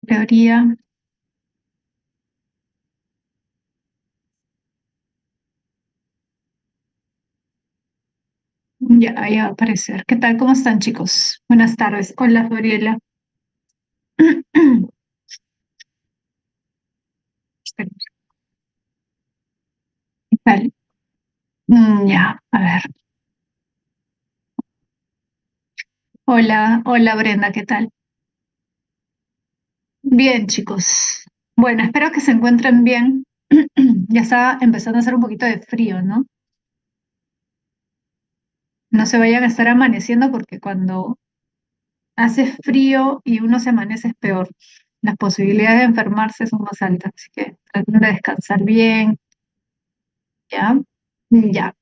Teoría. Ya, ahí va a aparecer. ¿Qué tal? ¿Cómo están, chicos? Buenas tardes. Hola, Gabriela. ¿Qué tal? Ya, a ver. Hola, hola, Brenda, ¿qué tal? Bien, chicos. Bueno, espero que se encuentren bien. Ya está empezando a hacer un poquito de frío, ¿no? No se vayan a estar amaneciendo porque cuando hace frío y uno se amanece es peor. Las posibilidades de enfermarse son más altas, así que traten de descansar bien, ¿ya? Ya.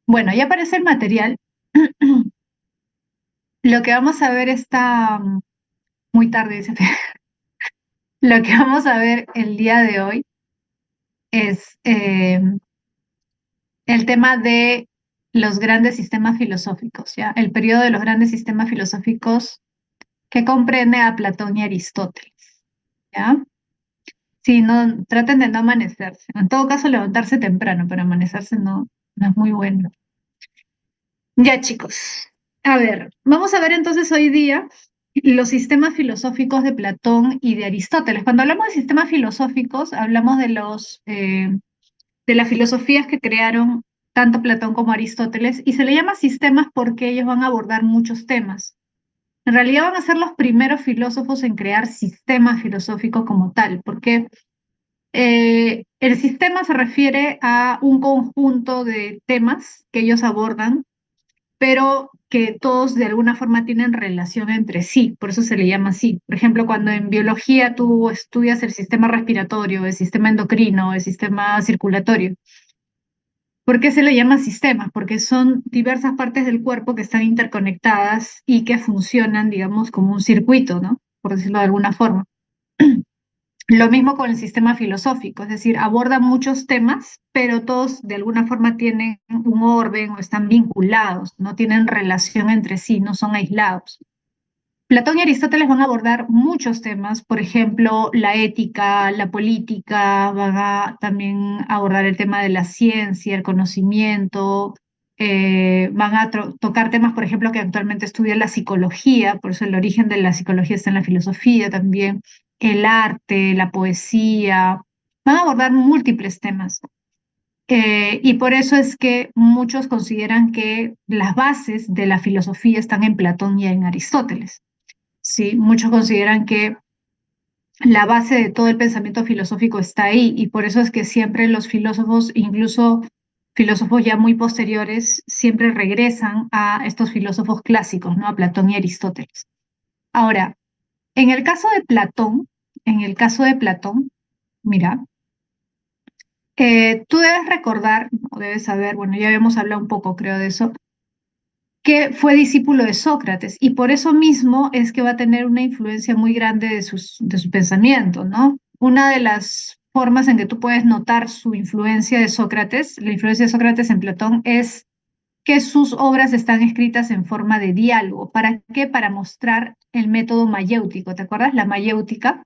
Bueno, ya aparece el material. Lo que vamos a ver está muy tarde, dice. Lo que vamos a ver el día de hoy es el tema de los grandes sistemas filosóficos, ¿ya? El periodo de los grandes sistemas filosóficos que comprende a Platón y Aristóteles, ¿ya? Sí, no, traten de no amanecerse. En todo caso, levantarse temprano, pero amanecerse no es muy bueno. Ya, chicos. A ver, vamos a ver entonces hoy día los sistemas filosóficos de Platón y de Aristóteles. Cuando hablamos de sistemas filosóficos, hablamos de las filosofías que crearon tanto Platón como Aristóteles, y se le llama sistemas porque ellos van a abordar muchos temas. En realidad van a ser los primeros filósofos en crear sistemas filosóficos como tal, porque el sistema se refiere a un conjunto de temas que ellos abordan, pero que todos de alguna forma tienen relación entre sí, por eso se le llama así. Por ejemplo, cuando en biología tú estudias el sistema respiratorio, el sistema endocrino, el sistema circulatorio, ¿por qué se le llama sistema? Porque son diversas partes del cuerpo que están interconectadas y que funcionan, digamos, como un circuito, ¿no? Por decirlo de alguna forma. Lo mismo con el sistema filosófico, es decir, aborda muchos temas, pero todos de alguna forma tienen un orden o están vinculados, no tienen relación entre sí, no son aislados. Platón y Aristóteles van a abordar muchos temas, por ejemplo, la ética, la política, van a también abordar el tema de la ciencia, el conocimiento, van a tocar temas, por ejemplo, que actualmente estudia la psicología, por eso el origen de la psicología está en la filosofía también, el arte, la poesía, van a abordar múltiples temas. Y por eso es que muchos consideran que las bases de la filosofía están en Platón y en Aristóteles. Sí, muchos consideran que la base de todo el pensamiento filosófico está ahí y por eso es que siempre los filósofos, incluso filósofos ya muy posteriores, siempre regresan a estos filósofos clásicos, ¿no? A Platón y Aristóteles. Ahora, en el caso de Platón, en el caso de Platón, mira, tú debes recordar, o debes saber, bueno, ya habíamos hablado un poco, creo, de eso, que fue discípulo de Sócrates y por eso mismo es que va a tener una influencia muy grande de su pensamiento, ¿no? Una de las formas en que tú puedes notar su influencia de Sócrates, la influencia de Sócrates en Platón, es que sus obras están escritas en forma de diálogo. ¿Para qué? Para mostrar el método mayéutico. ¿Te acuerdas? La mayéutica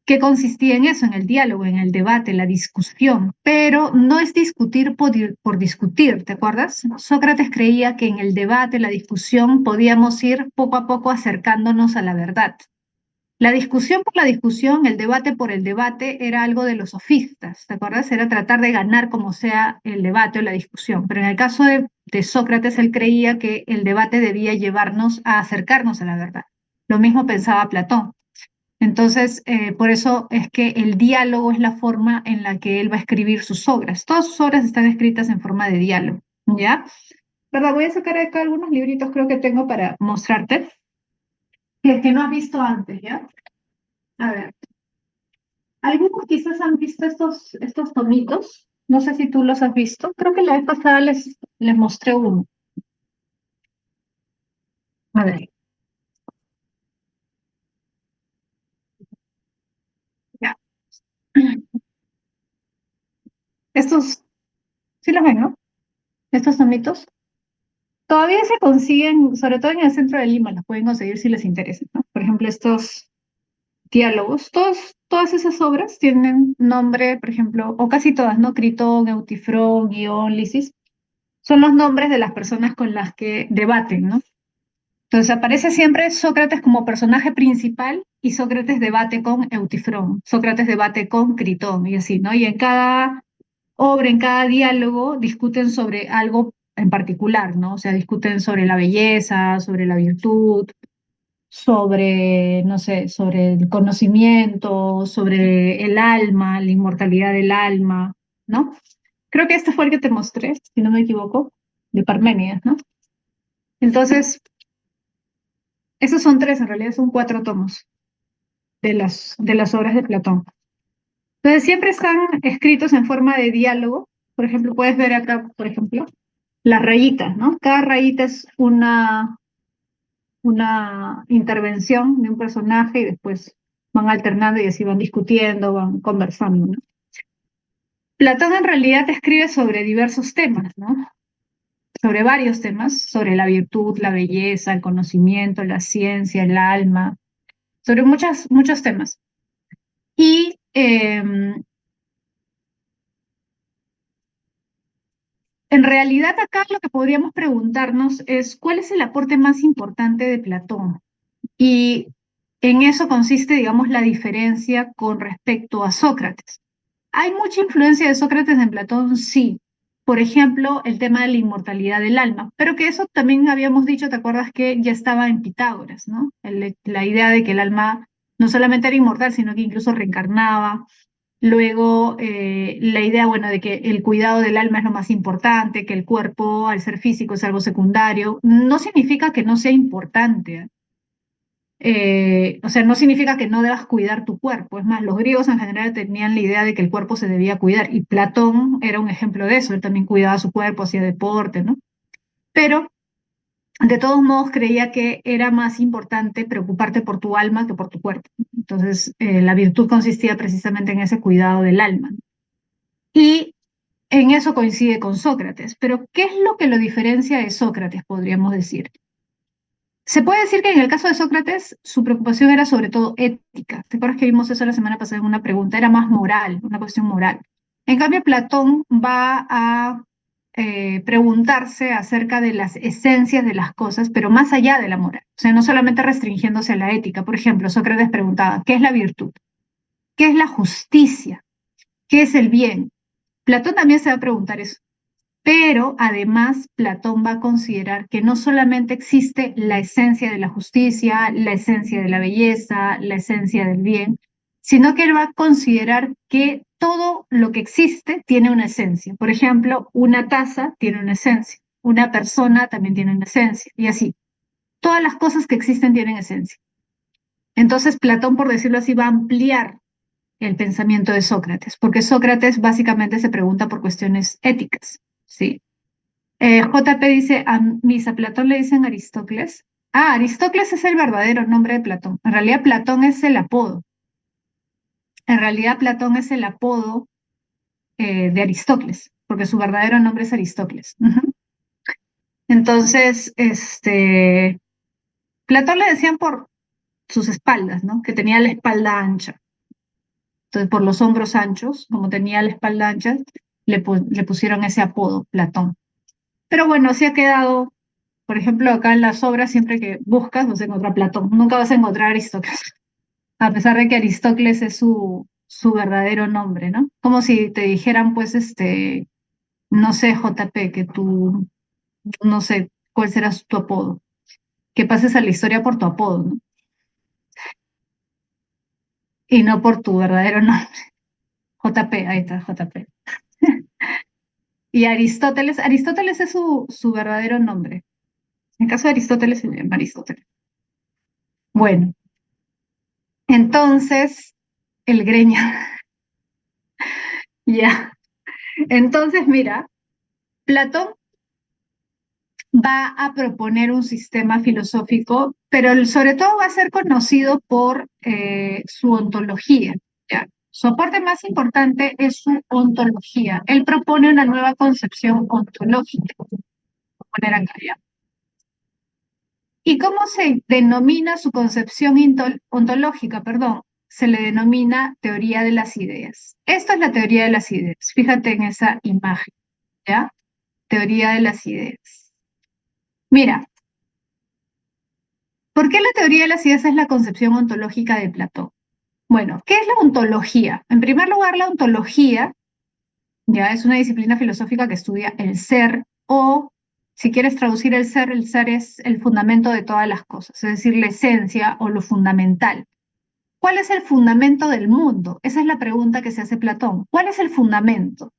que consistía en eso, en el diálogo, en el debate, la discusión, pero no es discutir por discutir, ¿te acuerdas? Sócrates creía que en el debate, la discusión, podíamos ir poco a poco acercándonos a la verdad. La discusión por la discusión, el debate por el debate, era algo de los sofistas, ¿te acuerdas? Era tratar de ganar como sea el debate o la discusión. Pero en el caso de Sócrates, él creía que el debate debía llevarnos a acercarnos a la verdad. Lo mismo pensaba Platón. Entonces, por eso es que el diálogo es la forma en la que él va a escribir sus obras. Todas sus obras están escritas en forma de diálogo, ¿ya? ¿Verdad? Voy a sacar acá algunos libritos, creo que tengo para mostrarte, que no has visto antes, ¿ya? A ver, algunos quizás han visto estos tomitos, no sé si tú los has visto, creo que la vez pasada les mostré uno. A ver, ya. Estos, sí los ven, ¿no? Estos tomitos. Todavía se consiguen, sobre todo en el centro de Lima, los pueden conseguir si les interesa, ¿no? Por ejemplo, estos. diálogos. Todas esas obras tienen nombre, por ejemplo, o casi todas, ¿no? Critón, Eutifrón, Guión, Lisis, son los nombres de las personas con las que debaten, ¿no? Entonces aparece siempre Sócrates como personaje principal y Sócrates debate con Eutifrón, Sócrates debate con Critón y así, ¿no? Y en cada obra, en cada diálogo, discuten sobre algo en particular, ¿no? O sea, discuten sobre la belleza, sobre la virtud, sobre, no sé, sobre el conocimiento, sobre el alma, la inmortalidad del alma, ¿no? Creo que este fue el que te mostré, si no me equivoco, de Parménides, ¿no? Entonces, esos son tres, en realidad son cuatro tomos de las obras de Platón. Entonces, siempre están escritos en forma de diálogo. Por ejemplo, puedes ver acá, por ejemplo, las rayitas, ¿no? Cada rayita es una intervención de un personaje y después van alternando y así van discutiendo, van conversando, ¿no? Platón en realidad escribe sobre diversos temas, ¿no? Sobre varios temas, sobre la virtud, la belleza, el conocimiento, la ciencia, el alma, sobre muchos temas. Y en realidad acá lo que podríamos preguntarnos es ¿cuál es el aporte más importante de Platón? Y en eso consiste, digamos, la diferencia con respecto a Sócrates. ¿Hay mucha influencia de Sócrates en Platón? Sí. Por ejemplo, el tema de la inmortalidad del alma, pero que eso también habíamos dicho, ¿te acuerdas que ya estaba en Pitágoras, ¿no? La idea de que el alma no solamente era inmortal, sino que incluso reencarnaba. Luego, la idea, bueno, de que el cuidado del alma es lo más importante, que el cuerpo, al ser físico, es algo secundario, no significa que no sea importante. O sea, no significa que no debas cuidar tu cuerpo. Es más, los griegos en general tenían la idea de que el cuerpo se debía cuidar y Platón era un ejemplo de eso. Él también cuidaba su cuerpo, hacía deporte, ¿no? Pero de todos modos creía que era más importante preocuparte por tu alma que por tu cuerpo. Entonces, la virtud consistía precisamente en ese cuidado del alma. Y en eso coincide con Sócrates. Pero, ¿qué es lo que lo diferencia de Sócrates, podríamos decir? Se puede decir que en el caso de Sócrates, su preocupación era sobre todo ética. ¿Te acuerdas que vimos eso la semana pasada en una pregunta? Era más moral, una cuestión moral. En cambio, Platón va a preguntarse acerca de las esencias de las cosas, pero más allá de la moral. O sea, no solamente restringiéndose a la ética. Por ejemplo, Sócrates preguntaba, ¿qué es la virtud? ¿Qué es la justicia? ¿Qué es el bien? Platón también se va a preguntar eso. Pero además Platón va a considerar que no solamente existe la esencia de la justicia, la esencia de la belleza, la esencia del bien, sino que él va a considerar que todo lo que existe tiene una esencia. Por ejemplo, una taza tiene una esencia, una persona también tiene una esencia, y así. Todas las cosas que existen tienen esencia. Entonces Platón, por decirlo así, va a ampliar el pensamiento de Sócrates, porque Sócrates básicamente se pregunta por cuestiones éticas, ¿sí? JP dice, a mis a Platón le dicen Aristócles. Ah, Aristócles es el verdadero nombre de Platón. En realidad Platón es el apodo. En realidad Platón es el apodo de Aristócles, porque su verdadero nombre es Aristócles. Ujú. Entonces, Platón le decían por sus espaldas, ¿no? Que tenía la espalda ancha. Entonces, por los hombros anchos, como tenía la espalda ancha, le pusieron ese apodo, Platón. Pero bueno, así ha quedado. Por ejemplo, acá en las obras, siempre que buscas, vas a encontrar Platón. Nunca vas a encontrar Aristócles, a pesar de que Aristócles es su verdadero nombre, ¿no? Como si te dijeran, pues, no sé, JP, que tú, no sé cuál será tu apodo, que pases a la historia por tu apodo, ¿no? Y no por tu verdadero nombre. JP, ahí está, JP. Y Aristóteles es su verdadero nombre. En caso de Aristóteles, se llama Aristóteles. Bueno, entonces, el greña, ya. Entonces, mira, Platón va a proponer un sistema filosófico, pero sobre todo va a ser conocido por su ontología, ¿ya? Su aporte más importante es su ontología. Él propone una nueva concepción ontológica. Voy a poner acá, ¿ya? ¿Y cómo se denomina su concepción ontológica? Perdón. se le denomina teoría de las ideas. Esto es la teoría de las ideas. Fíjate en esa imagen, ¿ya? Teoría de las ideas. Mira, ¿por qué la teoría de las ideas es la concepción ontológica de Platón? Bueno, ¿qué es la ontología? En primer lugar, la ontología ya es una disciplina filosófica que estudia el ser o, si quieres traducir el ser es el fundamento de todas las cosas, es decir, la esencia o lo fundamental. ¿Cuál es el fundamento del mundo? Esa es la pregunta que se hace Platón. ¿Cuál es el fundamento?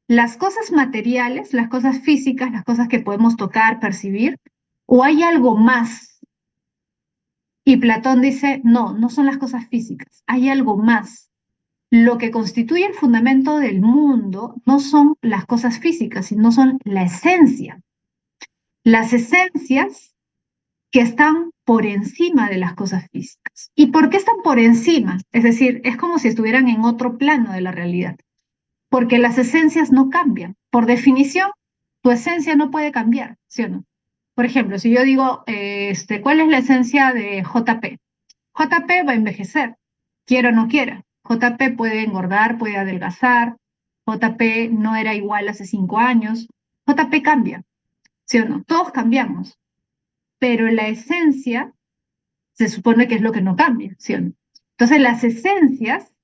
¿Las cosas materiales, las cosas físicas, las cosas que podemos tocar, percibir? ¿O hay algo más? Y Platón dice, no, no son las cosas físicas, hay algo más. Lo que constituye el fundamento del mundo no son las cosas físicas, sino son la esencia. Las esencias que están por encima de las cosas físicas. ¿Y por qué están por encima? Es decir, es como si estuvieran en otro plano de la realidad, porque las esencias no cambian. Por definición, tu esencia no puede cambiar, ¿sí o no? Por ejemplo, si yo digo, ¿cuál es la esencia de JP? JP va a envejecer, quiera o no quiera. JP puede engordar, puede adelgazar. JP no era igual hace 5 años. JP cambia, ¿sí o no? Todos cambiamos, pero la esencia se supone que es lo que no cambia, ¿sí o no? Entonces, las esencias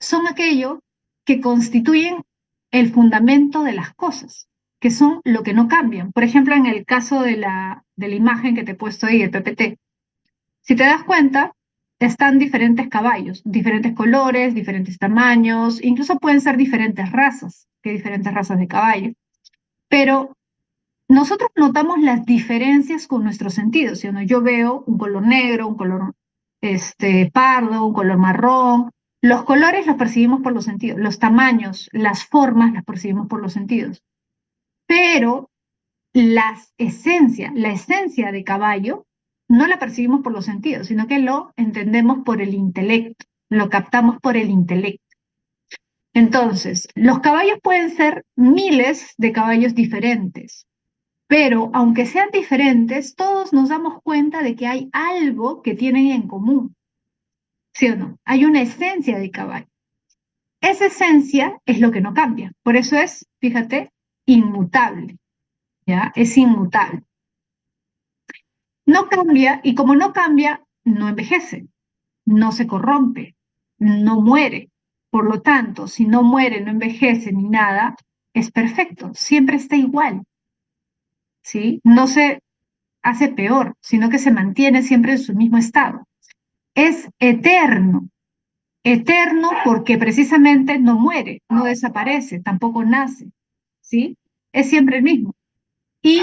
son aquello que constituyen el fundamento de las cosas, que son lo que no cambian. Por ejemplo, en el caso de la imagen que te he puesto ahí, el PPT, si te das cuenta, están diferentes caballos, diferentes colores, diferentes tamaños, incluso pueden ser diferentes razas, que diferentes razas de caballo. Pero nosotros notamos las diferencias con nuestros sentidos, ¿sí o no? Yo veo un color negro, un color pardo, un color marrón. Los colores los percibimos por los sentidos, los tamaños, las formas las percibimos por los sentidos. Pero la esencia de caballo, no la percibimos por los sentidos, sino que lo entendemos por el intelecto, lo captamos por el intelecto. Entonces, los caballos pueden ser miles de caballos diferentes, pero aunque sean diferentes, todos nos damos cuenta de que hay algo que tienen en común, ¿sí o no? Hay una esencia de caballo. Esa esencia es lo que no cambia, por eso es, fíjate, inmutable, ¿ya? Es inmutable. No cambia y como no cambia, no envejece, no se corrompe, no muere. Por lo tanto, si no muere, no envejece ni nada, es perfecto, siempre está igual, ¿sí? No se hace peor, sino que se mantiene siempre en su mismo estado. Es eterno, eterno porque precisamente no muere, no desaparece, tampoco nace, ¿sí? Es siempre el mismo. Y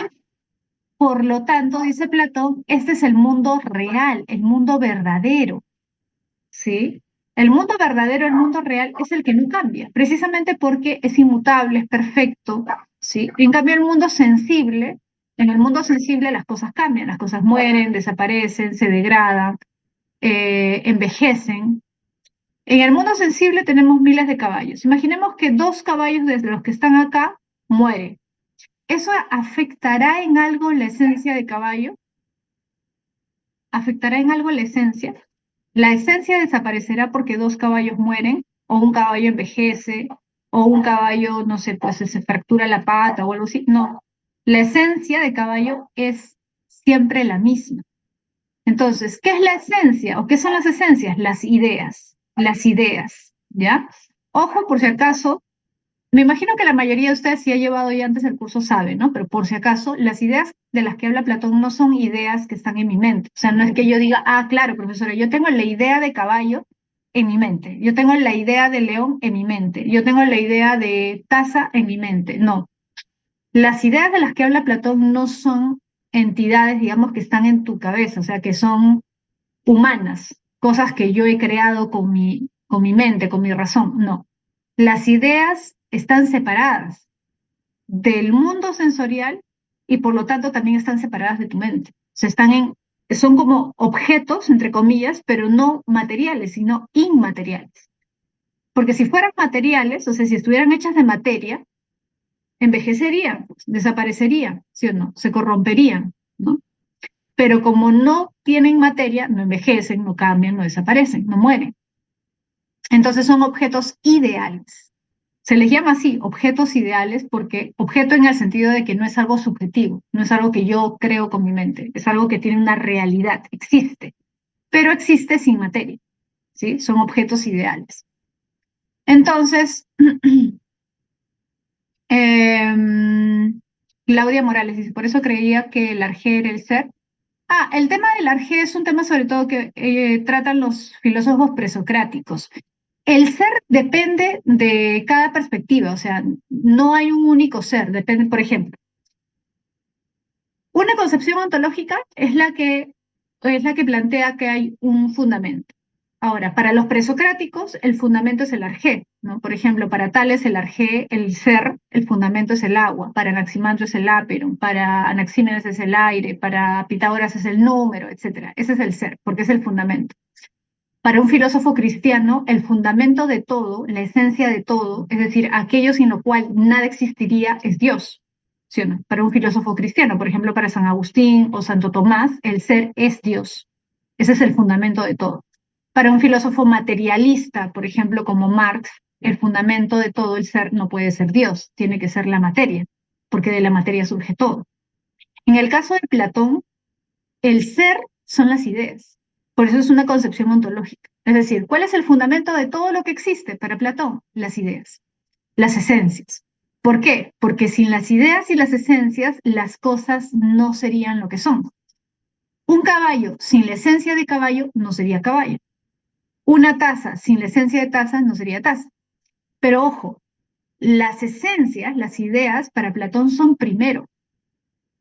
por lo tanto, dice Platón, este es el mundo real, el mundo verdadero, ¿sí? El mundo verdadero, el mundo real, es el que no cambia, precisamente porque es inmutable, es perfecto, ¿sí? En cambio, en el mundo sensible las cosas cambian, las cosas mueren, desaparecen, se degradan, envejecen. En el mundo sensible tenemos miles de caballos. Imaginemos que 2 caballos de los que están acá mueren. ¿Eso afectará en algo la esencia de caballo? ¿Afectará en algo la esencia? La esencia desaparecerá porque 2 caballos mueren, o un caballo envejece, o un caballo, no sé, pues se fractura la pata o algo así. No, la esencia de caballo es siempre la misma. Entonces, ¿qué es la esencia o qué son las esencias? Las ideas, ¿ya? Ojo, por si acaso, me imagino que la mayoría de ustedes, si ha llevado ya antes el curso, sabe, ¿no? Pero por si acaso, las ideas de las que habla Platón no son ideas que están en mi mente. O sea, no es que yo diga, ah, claro, profesora, yo tengo la idea de caballo en mi mente, yo tengo la idea de león en mi mente, yo tengo la idea de taza en mi mente. No, las ideas de las que habla Platón no son entidades, digamos, que están en tu cabeza, o sea, que son humanas, cosas que yo he creado con mi mente, con mi razón. No, las ideas están separadas del mundo sensorial y por lo tanto también están separadas de tu mente. O sea, son como objetos, entre comillas, pero no materiales, sino inmateriales. Porque si fueran materiales, o sea, si estuvieran hechas de materia, envejecerían, pues, desaparecerían, ¿sí o no? Se corromperían, ¿no? pero como no tienen materia, no envejecen, no cambian, no desaparecen, no mueren. Entonces son objetos ideales. Se les llama así, objetos ideales, porque objeto en el sentido de que no es algo subjetivo, no es algo que yo creo con mi mente, es algo que tiene una realidad, existe, pero existe sin materia, ¿sí? Son objetos ideales. Entonces, Claudia Morales dice, por eso creía que el arjé era el ser. El tema del arjé es un tema sobre todo que tratan los filósofos presocráticos. El ser depende de cada perspectiva, o sea, no hay un único ser, depende, por ejemplo, una concepción ontológica es la que plantea que hay un fundamento. Ahora, para los presocráticos, el fundamento es el arjé, ¿no? Por ejemplo, para Tales el arjé, el ser, el fundamento es el agua, para Anaximandro es el áperon, para Anaxímenes es el aire, para Pitágoras es el número, etcétera. Ese es el ser, porque es el fundamento. Para un filósofo cristiano, el fundamento de todo, la esencia de todo, es decir, aquello sin lo cual nada existiría, es Dios. ¿Sí o no? Para un filósofo cristiano, por ejemplo, para San Agustín o Santo Tomás, el ser es Dios. Ese es el fundamento de todo. Para un filósofo materialista, por ejemplo, como Marx, el fundamento de todo el ser no puede ser Dios, tiene que ser la materia, porque de la materia surge todo. En el caso de Platón, el ser son las ideas. Por eso es una concepción ontológica. Es decir, ¿cuál es el fundamento de todo lo que existe para Platón? Las ideas, las esencias. ¿Por qué? Porque sin las ideas y las esencias, las cosas no serían lo que son. Un caballo sin la esencia de caballo no sería caballo. Una taza sin la esencia de taza no sería taza. Pero ojo, las esencias, las ideas para Platón son primero.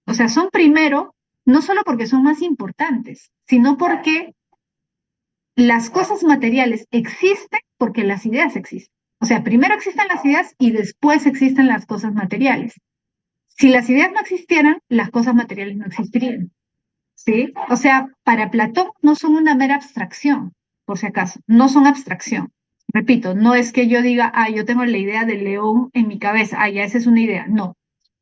O sea, son primero no solo porque son más importantes, sino porque las cosas materiales existen porque las ideas existen. O sea, primero existen las ideas y después existen las cosas materiales. Si las ideas no existieran, las cosas materiales no existirían. ¿Sí? O sea, para Platón no son una mera abstracción, por si acaso, no son abstracción. Repito, no es que yo diga, yo tengo la idea del león en mi cabeza, ya esa es una idea. No,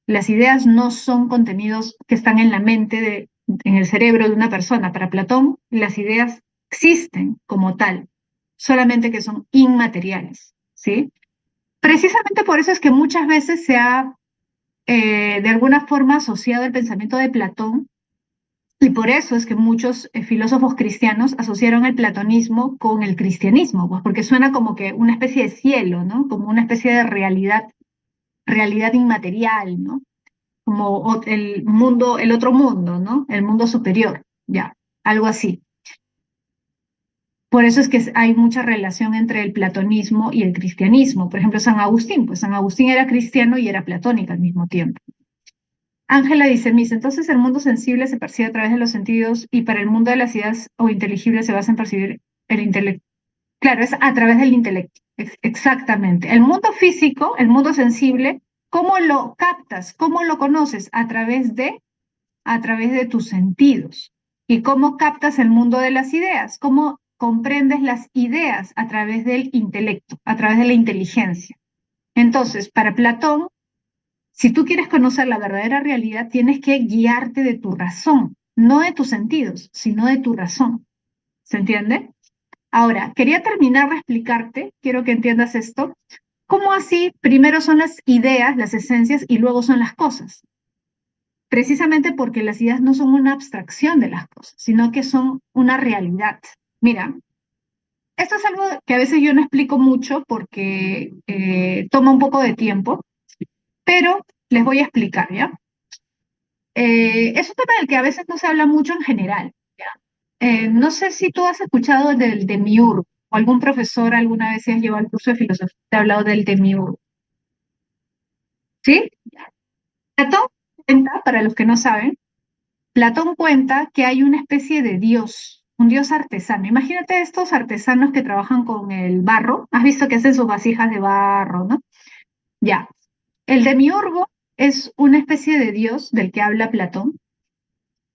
las ideas no son contenidos que están en la mente, en el cerebro de una persona. Para Platón, las ideas existen como tal, solamente que son inmateriales, ¿sí? Precisamente por eso es que muchas veces se ha, de alguna forma, asociado el pensamiento de Platón, y por eso es que muchos filósofos cristianos asociaron el platonismo con el cristianismo, pues porque suena como que una especie de cielo, ¿no? Como una especie de realidad inmaterial, ¿no? Como el mundo, el otro mundo, ¿no? El mundo superior, ya, algo así. Por eso es que hay mucha relación entre el platonismo y el cristianismo. Por ejemplo, San Agustín, pues San Agustín era cristiano y era platónico al mismo tiempo. Ángela dice, Miss, entonces el mundo sensible se percibe a través de los sentidos y para el mundo de las ideas o inteligibles se basa en percibir el intelecto. Claro, es a través del intelecto, exactamente. El mundo físico, el mundo sensible, ¿cómo lo captas? ¿Cómo lo conoces? A través de tus sentidos. ¿Y cómo captas el mundo de las ideas? ¿Cómo comprendes las ideas? A través del intelecto, a través de la inteligencia. Entonces, para Platón, si tú quieres conocer la verdadera realidad, tienes que guiarte de tu razón, no de tus sentidos, sino de tu razón. ¿Se entiende? Ahora, quería terminar de explicarte, quiero que entiendas esto, cómo así primero son las ideas, las esencias, y luego son las cosas. Precisamente porque las ideas no son una abstracción de las cosas, sino que son una realidad. Mira, esto es algo que a veces yo no explico mucho porque toma un poco de tiempo, pero les voy a explicar, ¿ya? Es un tema del que a veces no se habla mucho en general, ¿ya? No sé si tú has escuchado del demiurgo, o algún profesor alguna vez se has llevado el curso de filosofía, te ha hablado del demiurgo, ¿sí? Platón cuenta, para los que no saben, Platón cuenta que hay una especie de dios, un dios artesano. Imagínate estos artesanos que trabajan con el barro. Has visto que hacen sus vasijas de barro, ¿no? Ya. El demiurgo es una especie de dios del que habla Platón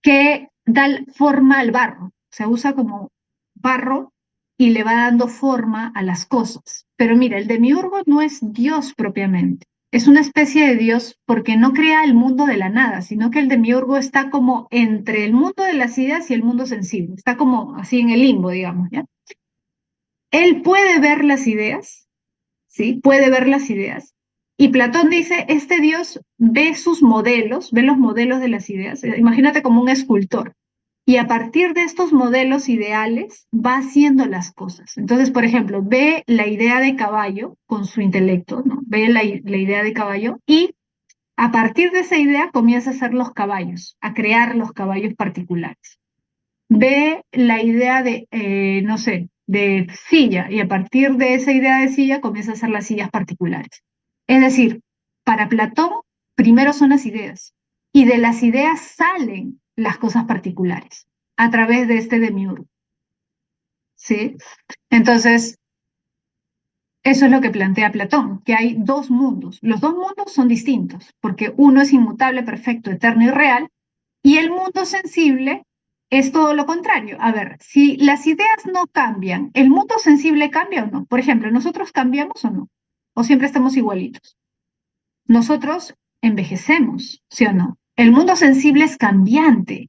que da forma al barro. Se usa como barro y le va dando forma a las cosas. Pero mira, el demiurgo no es Dios propiamente. es una especie de Dios porque no crea el mundo de la nada, sino que el demiurgo está como entre el mundo de las ideas y el mundo sensible, está como así en el limbo, digamos, ¿ya? Él puede ver las ideas, ¿sí? Puede ver las ideas. Y Platón dice, este Dios ve sus modelos, ve los modelos de las ideas. Imagínate como un escultor. Y a partir de estos modelos ideales va haciendo las cosas. Entonces, por ejemplo, ve la idea de caballo con su intelecto, ¿no? Ve la idea de caballo y a partir de esa idea comienza a hacer los caballos, a crear los caballos particulares. Ve la idea de, no sé, de silla y a partir de esa idea de silla comienza a hacer las sillas particulares. Es decir, para Platón, primero son las ideas y de las ideas salen las cosas particulares a través de este demiurgo, ¿sí? Entonces, eso es lo que plantea Platón, que hay dos mundos. Los dos mundos son distintos, porque uno es inmutable, perfecto, eterno y real, y el mundo sensible es todo lo contrario. A ver, si las ideas no cambian, ¿el mundo sensible cambia o no? Por ejemplo, ¿nosotros cambiamos o no? ¿O siempre estamos igualitos? Nosotros envejecemos, ¿sí o no? El mundo sensible es cambiante,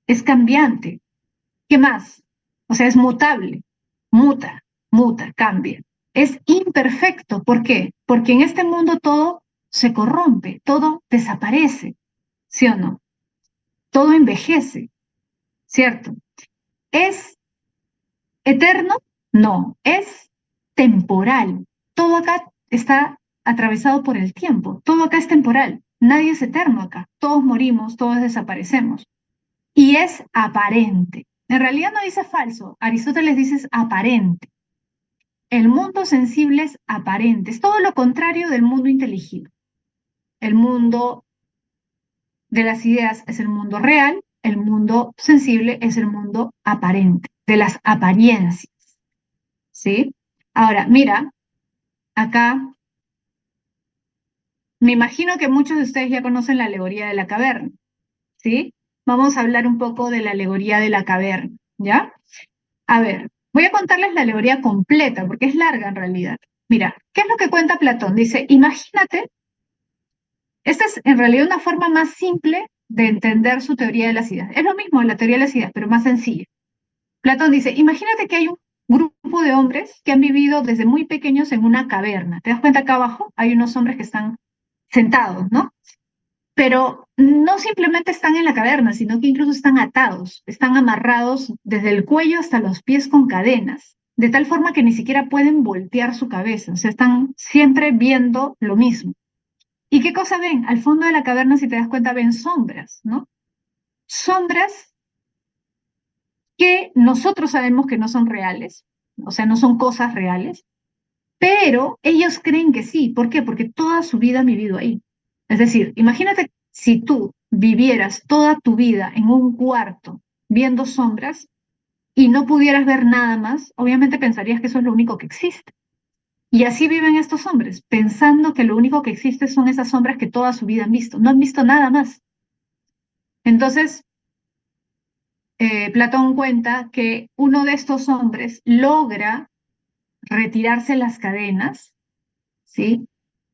es cambiante. ¿Qué más? O sea, es mutable, muta, muta, cambia. Es imperfecto. ¿Por qué? Porque en este mundo todo se corrompe, todo desaparece, ¿sí o no? Todo envejece, ¿cierto? ¿Es eterno? No, es temporal. Todo acá está atravesado por el tiempo, todo acá es temporal. Nadie es eterno acá, todos morimos, todos desaparecemos. Y es aparente. En realidad no dice falso, Aristóteles dice es aparente. El mundo sensible es aparente, es todo lo contrario del mundo inteligible. El mundo de las ideas es el mundo real, el mundo sensible es el mundo aparente, de las apariencias, ¿sí? Ahora, mira, acá me imagino que muchos de ustedes ya conocen la alegoría de la caverna, ¿sí? Vamos a hablar un poco de la alegoría de la caverna, ¿ya? A ver, voy a contarles la alegoría completa porque es larga en realidad. Mira, ¿qué es lo que cuenta Platón? Dice, imagínate, esta es en realidad una forma más simple de entender su teoría de las ideas. Es lo mismo la teoría de las ideas, pero más sencilla. Platón dice, imagínate que hay un grupo de hombres que han vivido desde muy pequeños en una caverna. ¿Te das cuenta acá abajo? Hay unos hombres que están sentados, ¿no? Pero no simplemente están en la caverna, sino que incluso están atados, están amarrados desde el cuello hasta los pies con cadenas, de tal forma que ni siquiera pueden voltear su cabeza, o sea, están siempre viendo lo mismo. ¿Y qué cosa ven? Al fondo de la caverna, si te das cuenta, ven sombras, ¿no? Sombras que nosotros sabemos que no son reales, o sea, no son cosas reales, pero ellos creen que sí. ¿Por qué? Porque toda su vida han vivido ahí. Es decir, imagínate si tú vivieras toda tu vida en un cuarto viendo sombras y no pudieras ver nada más, obviamente pensarías que eso es lo único que existe. Y así viven estos hombres, pensando que lo único que existe son esas sombras que toda su vida han visto. No han visto nada más. Entonces, Platón cuenta que uno de estos hombres logra retirarse las cadenas, ¿sí?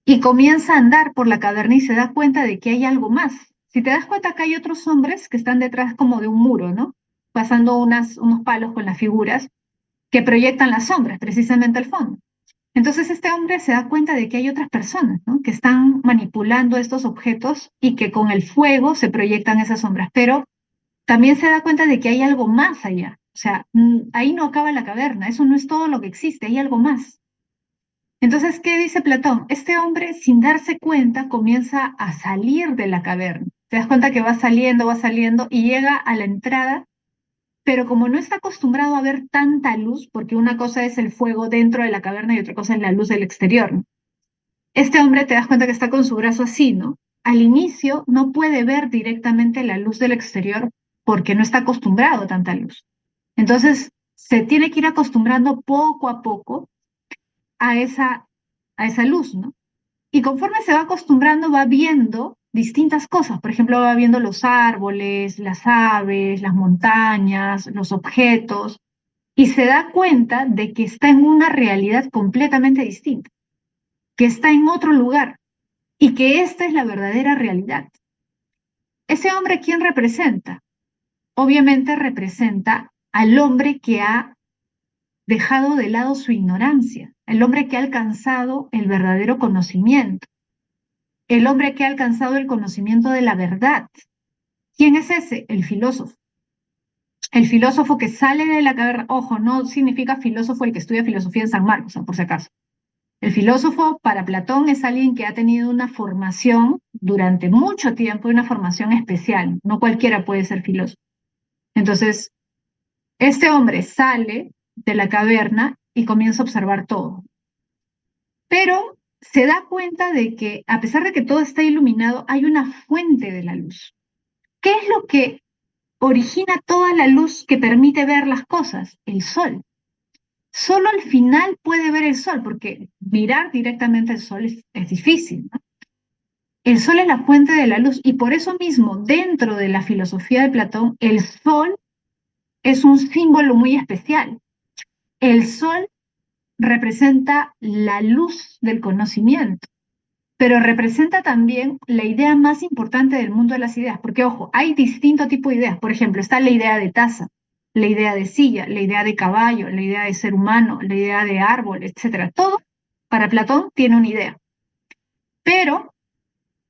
Y comienza a andar por la caverna y se da cuenta de que hay algo más. Si te das cuenta, acá hay otros hombres que están detrás como de un muro, ¿no? Pasando unos palos con las figuras que proyectan las sombras precisamente al fondo. Entonces este hombre se da cuenta de que hay otras personas, ¿no? Que están manipulando estos objetos y que con el fuego se proyectan esas sombras, pero también se da cuenta de que hay algo más allá. O sea, ahí no acaba la caverna, eso no es todo lo que existe, hay algo más. Entonces, ¿qué dice Platón? Este hombre, sin darse cuenta, comienza a salir de la caverna. Te das cuenta que va saliendo y llega a la entrada, pero como no está acostumbrado a ver tanta luz, porque una cosa es el fuego dentro de la caverna y otra cosa es la luz del exterior, ¿no? Este hombre te das cuenta que está con su brazo así, ¿no? Al inicio no puede ver directamente la luz del exterior porque no está acostumbrado a tanta luz. Entonces, se tiene que ir acostumbrando poco a poco a esa luz, ¿no? Y conforme se va acostumbrando, va viendo distintas cosas. Por ejemplo, va viendo los árboles, las aves, las montañas, los objetos, y se da cuenta de que está en una realidad completamente distinta, que está en otro lugar, y que esta es la verdadera realidad. ¿Ese hombre quién representa? Obviamente representa al hombre que ha dejado de lado su ignorancia, el hombre que ha alcanzado el verdadero conocimiento, el hombre que ha alcanzado el conocimiento de la verdad. ¿Quién es ese? El filósofo. El filósofo que sale de la caverna, ojo, no significa filósofo el que estudia filosofía en San Marcos, por si acaso. El filósofo para Platón es alguien que ha tenido una formación durante mucho tiempo, una formación especial. No cualquiera puede ser filósofo. Entonces, este hombre sale de la caverna y comienza a observar todo. Pero se da cuenta de que, a pesar de que todo está iluminado, hay una fuente de la luz. ¿Qué es lo que origina toda la luz que permite ver las cosas? El sol. Solo al final puede ver el sol, porque mirar directamente al sol es difícil, ¿no? El sol es la fuente de la luz y por eso mismo, dentro de la filosofía de Platón, el sol es un símbolo muy especial. El sol representa la luz del conocimiento, pero representa también la idea más importante del mundo de las ideas, porque ojo, hay distinto tipo de ideas. Por ejemplo, está la idea de taza, la idea de silla, la idea de caballo, la idea de ser humano, la idea de árbol, etcétera. Todo para Platón tiene una idea, pero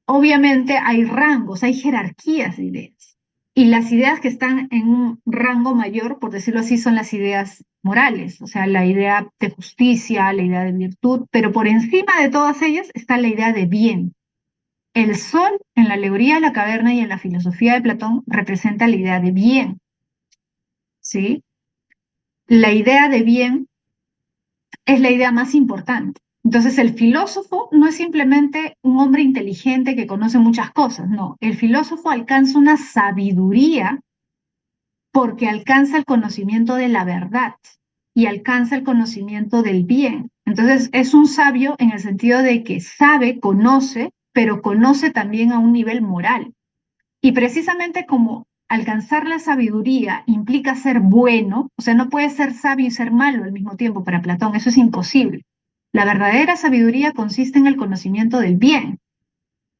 obviamente hay rangos, hay jerarquías de ideas. Y las ideas que están en un rango mayor, por decirlo así, son las ideas morales, o sea, la idea de justicia, la idea de virtud, pero por encima de todas ellas está la idea de bien. El sol, en la alegoría de la caverna y en la filosofía de Platón, representa la idea de bien, ¿sí? La idea de bien es la idea más importante. Entonces, el filósofo no es simplemente un hombre inteligente que conoce muchas cosas, no. El filósofo alcanza una sabiduría porque alcanza el conocimiento de la verdad y alcanza el conocimiento del bien. Entonces, es un sabio en el sentido de que sabe, conoce, pero conoce también a un nivel moral. Y precisamente como alcanzar la sabiduría implica ser bueno, o sea, no puedes ser sabio y ser malo al mismo tiempo para Platón, eso es imposible. La verdadera sabiduría consiste en el conocimiento del bien.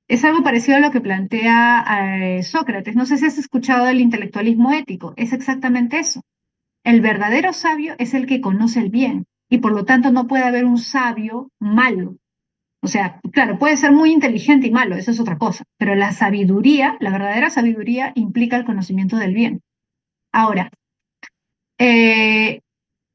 Es algo parecido a lo que plantea Sócrates. No sé si has escuchado del intelectualismo ético, es exactamente eso. El verdadero sabio es el que conoce el bien y por lo tanto no puede haber un sabio malo. O sea, claro, puede ser muy inteligente y malo, eso es otra cosa, pero la sabiduría, la verdadera sabiduría implica el conocimiento del bien. Ahora, eh,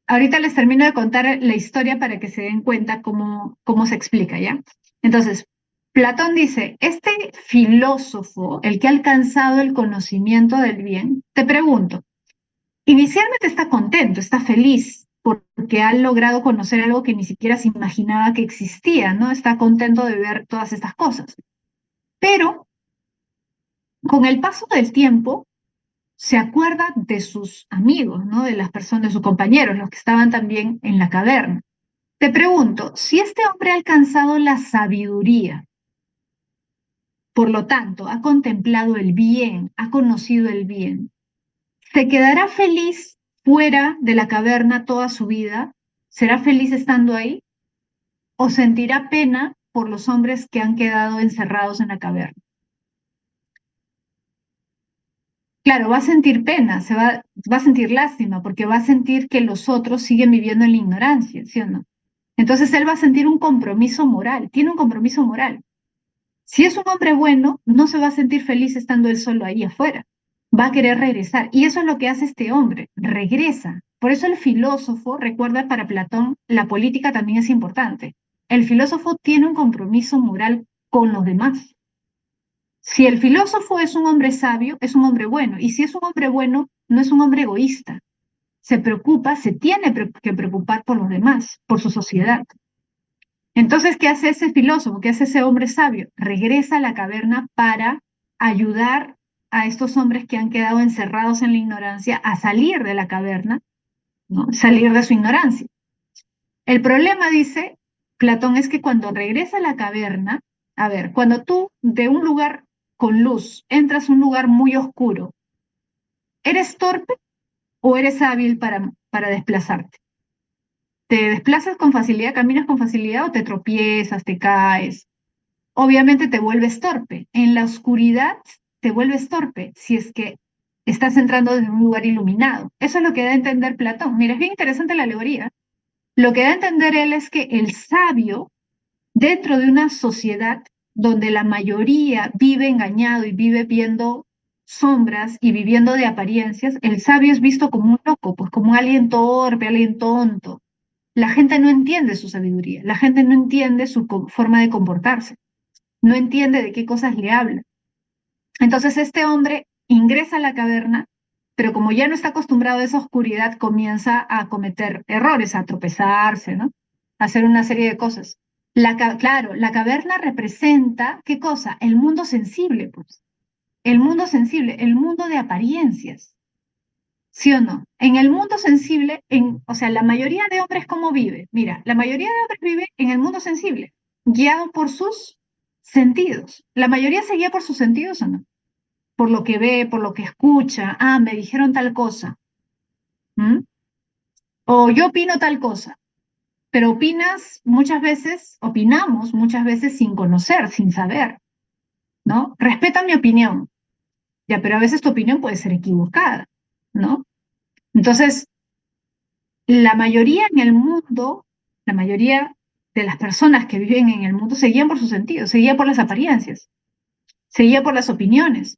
ahorita les termino de contar la historia para que se den cuenta cómo se explica, ¿ya? Entonces, Platón dice, este filósofo, el que ha alcanzado el conocimiento del bien, te pregunto, inicialmente está contento, está feliz porque ha logrado conocer algo que ni siquiera se imaginaba que existía, ¿no? Está contento de ver todas estas cosas. Pero con el paso del tiempo se acuerda de sus amigos, ¿no? De las personas, de sus compañeros, los que estaban también en la caverna. Te pregunto, si este hombre ha alcanzado la sabiduría, por lo tanto, ha contemplado el bien, ha conocido el bien, ¿se quedará feliz fuera de la caverna toda su vida? ¿Será feliz estando ahí? ¿O sentirá pena por los hombres que han quedado encerrados en la caverna? Claro, va a sentir pena, va a sentir lástima, porque va a sentir que los otros siguen viviendo en la ignorancia, ¿sí o no? Entonces él va a sentir un compromiso moral, tiene un compromiso moral. Si es un hombre bueno, no se va a sentir feliz estando él solo ahí afuera. Va a querer regresar. Y eso es lo que hace este hombre, regresa. Por eso el filósofo, recuerda para Platón, la política también es importante. El filósofo tiene un compromiso moral con los demás. Si el filósofo es un hombre sabio, es un hombre bueno. Y si es un hombre bueno, no es un hombre egoísta. Se preocupa, se tiene que preocupar por los demás, por su sociedad. Entonces, ¿qué hace ese filósofo? ¿Qué hace ese hombre sabio? Regresa a la caverna para ayudar a estos hombres que han quedado encerrados en la ignorancia a salir de la caverna, ¿no? Salir de su ignorancia. El problema, dice Platón, es que cuando regresa a la caverna, a ver, cuando tú de un lugar con luz entras a un lugar muy oscuro, ¿eres torpe o eres hábil para desplazarte? ¿Te desplazas con facilidad, caminas con facilidad o te tropiezas, te caes? obviamente te vuelves torpe. En la oscuridad te vuelves torpe si es que estás entrando desde un lugar iluminado. Eso es lo que da a entender Platón. Mira, es bien interesante la alegoría. Lo que da a entender él es que el sabio, dentro de una sociedad donde la mayoría vive engañado y vive viendo sombras y viviendo de apariencias, el sabio es visto como un loco, pues como alguien torpe, alguien tonto. La gente no entiende su sabiduría, la gente no entiende su forma de comportarse, no entiende de qué cosas le habla. Entonces este hombre ingresa a la caverna, pero como ya no está acostumbrado a esa oscuridad, comienza a cometer errores, a tropezarse, ¿no? A hacer una serie de cosas. Claro, la caverna representa, ¿qué cosa? El mundo sensible, pues. El mundo sensible, el mundo de apariencias. ¿Sí o no? En el mundo sensible, o sea, la mayoría de hombres, ¿cómo vive? Mira, la mayoría de hombres vive en el mundo sensible, guiado por sus sentidos. ¿La mayoría se guía por sus sentidos o no? Por lo que ve, por lo que escucha. Ah, me dijeron tal cosa. ¿M? O yo opino tal cosa. Pero opinamos muchas veces sin conocer, sin saber, ¿no? Respeta mi opinión. Ya, pero a veces tu opinión puede ser equivocada, ¿no? Entonces, la mayoría en el mundo, la mayoría de las personas que viven en el mundo se guían por sus sentidos, se guían por las apariencias, se guían por las opiniones.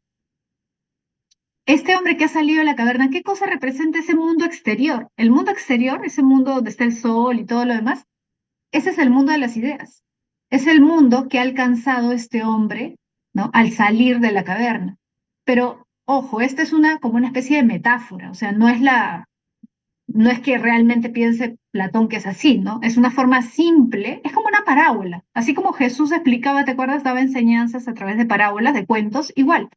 Este hombre que ha salido de la caverna, ¿qué cosa representa ese mundo exterior? El mundo exterior, ese mundo donde está el sol y todo lo demás, ese es el mundo de las ideas. Es el mundo que ha alcanzado este hombre, ¿no? Al salir de la caverna. Pero, ojo, esta es como una especie de metáfora, o sea, no es que realmente piense Platón que es así, ¿no? Es una forma simple, es como una parábola. Así como Jesús explicaba, ¿te acuerdas? Daba enseñanzas a través de parábolas, de cuentos, igual.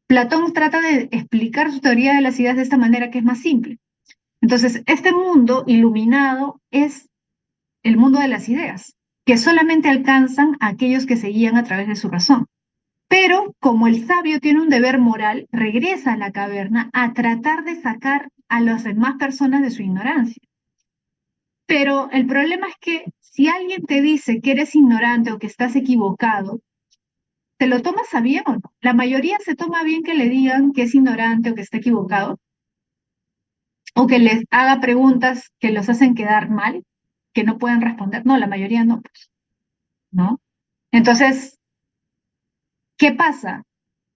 Platón trata de explicar su teoría de las ideas de esta manera que es más simple. Entonces, este mundo iluminado es el mundo de las ideas, que solamente alcanzan a aquellos que se guían a través de su razón. Pero como el sabio tiene un deber moral, regresa a la caverna a tratar de sacar a las demás personas de su ignorancia. Pero el problema es que si alguien te dice que eres ignorante o que estás equivocado, ¿te lo tomas a bien o no? La mayoría se toma bien que le digan que es ignorante o que está equivocado, o que les haga preguntas que los hacen quedar mal, que no pueden responder. No, la mayoría no, pues, ¿no? Entonces, ¿qué pasa?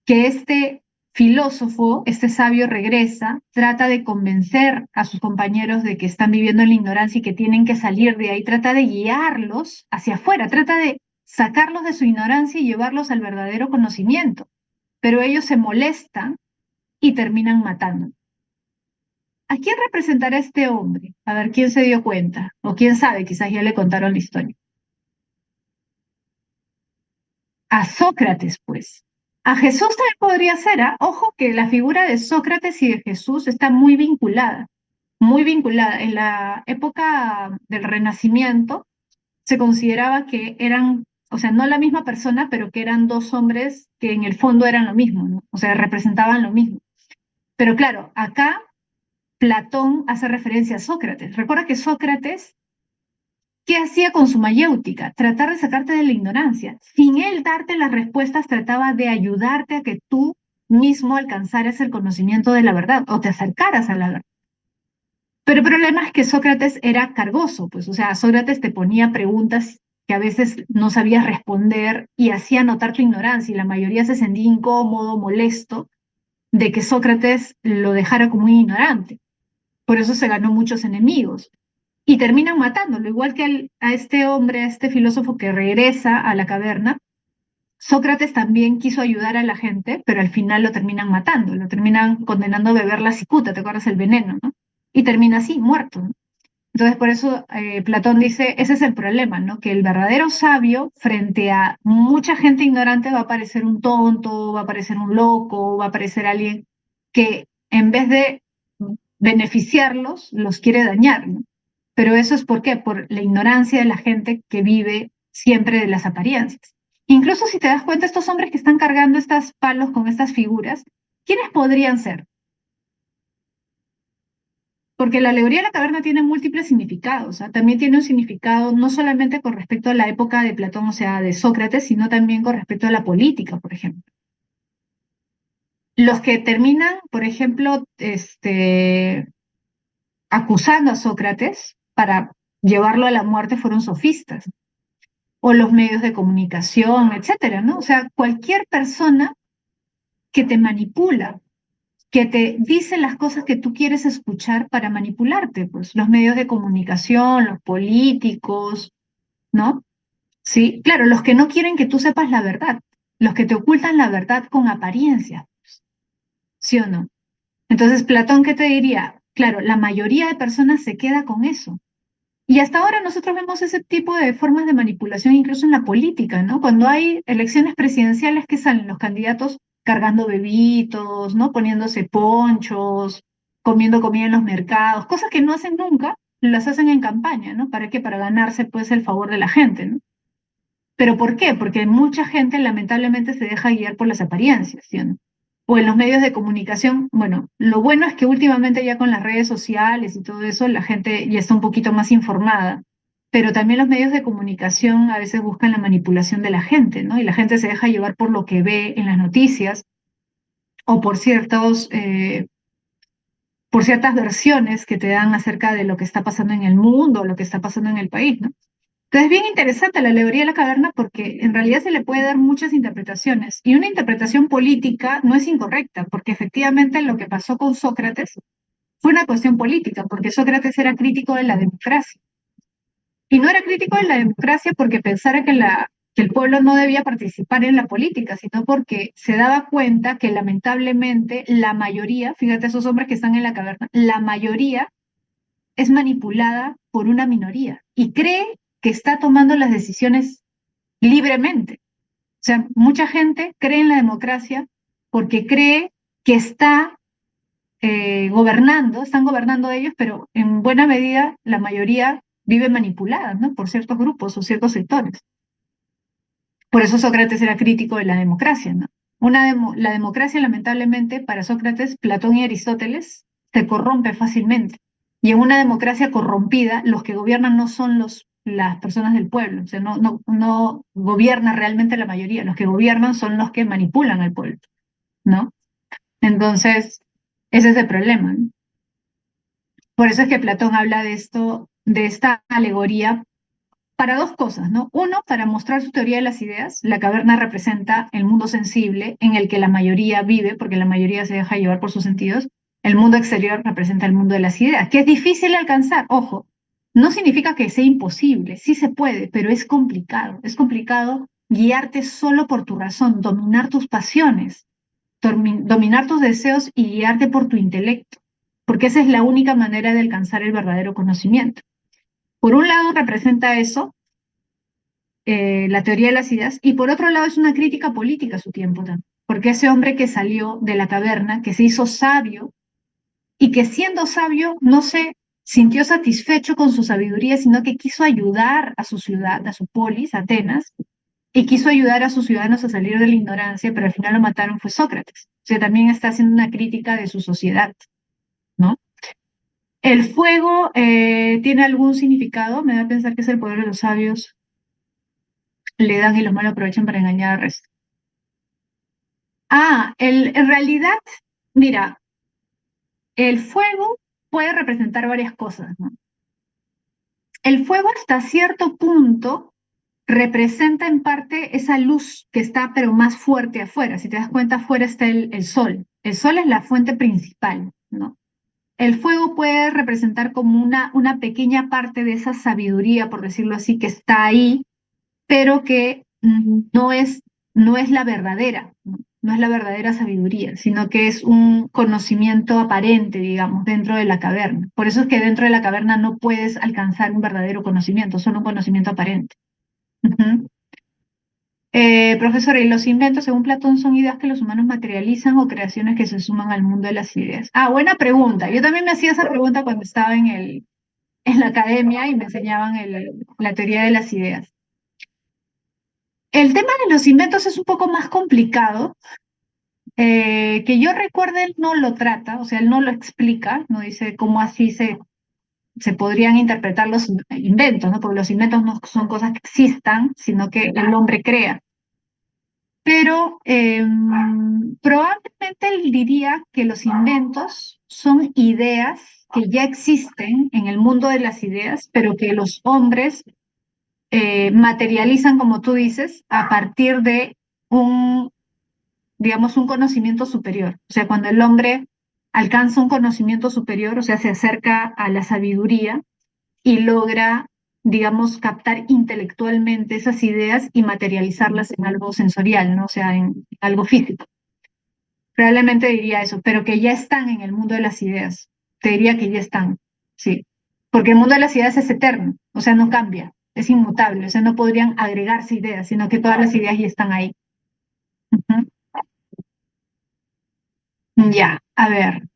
Que este filósofo, este sabio regresa, trata de convencer a sus compañeros de que están viviendo en la ignorancia y que tienen que salir de ahí, trata de guiarlos hacia afuera, trata de sacarlos de su ignorancia y llevarlos al verdadero conocimiento. Pero ellos se molestan y terminan matando. ¿A quién representará este hombre? A ver, ¿quién se dio cuenta? O quién sabe, quizás ya le contaron la historia. A Sócrates, pues. A Jesús también podría ser, ¿ah? Ojo que la figura de Sócrates y de Jesús está muy vinculada, muy vinculada. En la época del Renacimiento se consideraba que eran, o sea, no la misma persona, pero que eran dos hombres que en el fondo eran lo mismo, ¿no? O sea, representaban lo mismo. Pero claro, acá Platón hace referencia a Sócrates. Recuerda que Sócrates, ¿qué hacía con su mayéutica? Tratar de sacarte de la ignorancia. Sin él darte las respuestas, trataba de ayudarte a que tú mismo alcanzaras el conocimiento de la verdad o te acercaras a la verdad. Pero el problema es que Sócrates era cargoso, pues, o sea, Sócrates te ponía preguntas que a veces no sabías responder y hacía notar tu ignorancia y la mayoría se sentía incómodo, molesto de que Sócrates lo dejara como un ignorante. Por eso se ganó muchos enemigos y terminan matándolo, igual que a este hombre, a este filósofo que regresa a la caverna. Sócrates también quiso ayudar a la gente, pero al final lo terminan matando, lo terminan condenando a beber la cicuta, ¿te acuerdas? El veneno, ¿no? Y termina así, muerto, ¿no? Entonces, por eso Platón dice, ese es el problema, ¿no? Que el verdadero sabio, frente a mucha gente ignorante, va a parecer un tonto, va a parecer un loco, va a parecer alguien que en vez de beneficiarlos, los quiere dañar, ¿no? Pero eso es ¿por qué? Por la ignorancia de la gente que vive siempre de las apariencias. Incluso si te das cuenta, estos hombres que están cargando estos palos con estas figuras, ¿quiénes podrían ser? Porque la alegoría de la caverna tiene múltiples significados, ¿ah? También tiene un significado no solamente con respecto a la época de Platón, o sea, de Sócrates, sino también con respecto a la política, por ejemplo. Los que terminan, por ejemplo, acusando a Sócrates para llevarlo a la muerte fueron sofistas, o los medios de comunicación, etcétera, ¿no? O sea, cualquier persona que te manipula, que te dice las cosas que tú quieres escuchar para manipularte, pues los medios de comunicación, los políticos, ¿no? Sí, claro, los que no quieren que tú sepas la verdad, los que te ocultan la verdad con apariencia, ¿sí o no? Entonces, Platón, ¿qué te diría? Claro, la mayoría de personas se queda con eso. Y hasta ahora nosotros vemos ese tipo de formas de manipulación incluso en la política, ¿no? Cuando hay elecciones presidenciales que salen los candidatos cargando bebitos, ¿no? Poniéndose ponchos, comiendo comida en los mercados, cosas que no hacen nunca, las hacen en campaña, ¿no? ¿Para qué? Para ganarse pues el favor de la gente, ¿no? ¿Pero por qué? Porque mucha gente lamentablemente se deja guiar por las apariencias, ¿sí o no? O en los medios de comunicación, bueno, lo bueno es que últimamente ya con las redes sociales y todo eso, la gente ya está un poquito más informada, pero también los medios de comunicación a veces buscan la manipulación de la gente, ¿no? Y la gente se deja llevar por lo que ve en las noticias o por ciertas versiones que te dan acerca de lo que está pasando en el mundo o lo que está pasando en el país, ¿no? Entonces es bien interesante la alegoría de la caverna porque en realidad se le puede dar muchas interpretaciones y una interpretación política no es incorrecta porque efectivamente lo que pasó con Sócrates fue una cuestión política porque Sócrates era crítico de la democracia y no era crítico de la democracia porque pensara que el pueblo no debía participar en la política, sino porque se daba cuenta que lamentablemente la mayoría, fíjate esos hombres que están en la caverna, la mayoría es manipulada por una minoría y cree que está tomando las decisiones libremente. O sea, mucha gente cree en la democracia porque cree que están gobernando ellos, pero en buena medida la mayoría vive manipulada, ¿no? Por ciertos grupos o ciertos sectores. Por eso Sócrates era crítico de la democracia, ¿no? La democracia, lamentablemente, para Sócrates, Platón y Aristóteles, se corrompe fácilmente. Y en una democracia corrompida, los que gobiernan no son las personas del pueblo, o sea, no gobierna realmente la mayoría, los que gobiernan son los que manipulan al pueblo, ¿no? Entonces, ese es el problema, ¿no? Por eso es que Platón habla de esto, de esta alegoría para dos cosas, ¿no? Uno, para mostrar su teoría de las ideas. La caverna representa el mundo sensible en el que la mayoría vive, porque la mayoría se deja llevar por sus sentidos. El mundo exterior representa el mundo de las ideas, que es difícil de alcanzar. Ojo, no significa que sea imposible, sí se puede, pero es complicado. Es complicado guiarte solo por tu razón, dominar tus pasiones, dominar tus deseos y guiarte por tu intelecto, porque esa es la única manera de alcanzar el verdadero conocimiento. Por un lado representa eso, la teoría de las ideas, y por otro lado es una crítica política a su tiempo también, porque ese hombre que salió de la caverna, que se hizo sabio, y que siendo sabio no se sintió satisfecho con su sabiduría, sino que quiso ayudar a su ciudad, a su polis, Atenas, y quiso ayudar a sus ciudadanos a salir de la ignorancia, pero al final lo mataron fue Sócrates. O sea, también está haciendo una crítica de su sociedad, ¿no? ¿El fuego tiene algún significado? Me da a pensar que es el poder de los sabios, le dan y los malos aprovechan para engañar al resto. En realidad, mira, el fuego puede representar varias cosas, ¿no? El fuego hasta cierto punto representa en parte esa luz que está pero más fuerte afuera. Si te das cuenta, afuera está el sol. El sol es la fuente principal, ¿no? El fuego puede representar como una pequeña parte de esa sabiduría, por decirlo así, que está ahí, pero que no es la verdadera, ¿no? No es la verdadera sabiduría, sino que es un conocimiento aparente, digamos, dentro de la caverna. Por eso es que dentro de la caverna no puedes alcanzar un verdadero conocimiento, solo un conocimiento aparente. Ujú. Profesora, ¿y los inventos, según Platón, son ideas que los humanos materializan o creaciones que se suman al mundo de las ideas? Ah, buena pregunta. Yo también me hacía esa pregunta cuando estaba en la academia y me enseñaban la teoría de las ideas. El tema de los inventos es un poco más complicado Que yo recuerde, él no lo trata, o sea, él no lo explica, no dice cómo así se podrían interpretar los inventos, ¿no? Porque los inventos no son cosas que existan, sino que el hombre crea. Pero probablemente él diría que los inventos son ideas que ya existen en el mundo de las ideas, pero que los hombres materializan, como tú dices, a partir de un, digamos, un conocimiento superior. O sea, cuando el hombre alcanza un conocimiento superior, o sea, se acerca a la sabiduría y logra, digamos, captar intelectualmente esas ideas y materializarlas en algo sensorial, ¿no? O sea, en algo físico. Probablemente diría eso, pero que ya están en el mundo de las ideas. Te diría que ya están, sí. Porque el mundo de las ideas es eterno, o sea, no cambia, es inmutable, o sea, no podrían agregarse ideas, sino que todas las ideas ya están ahí. Ujú. Ya, a ver.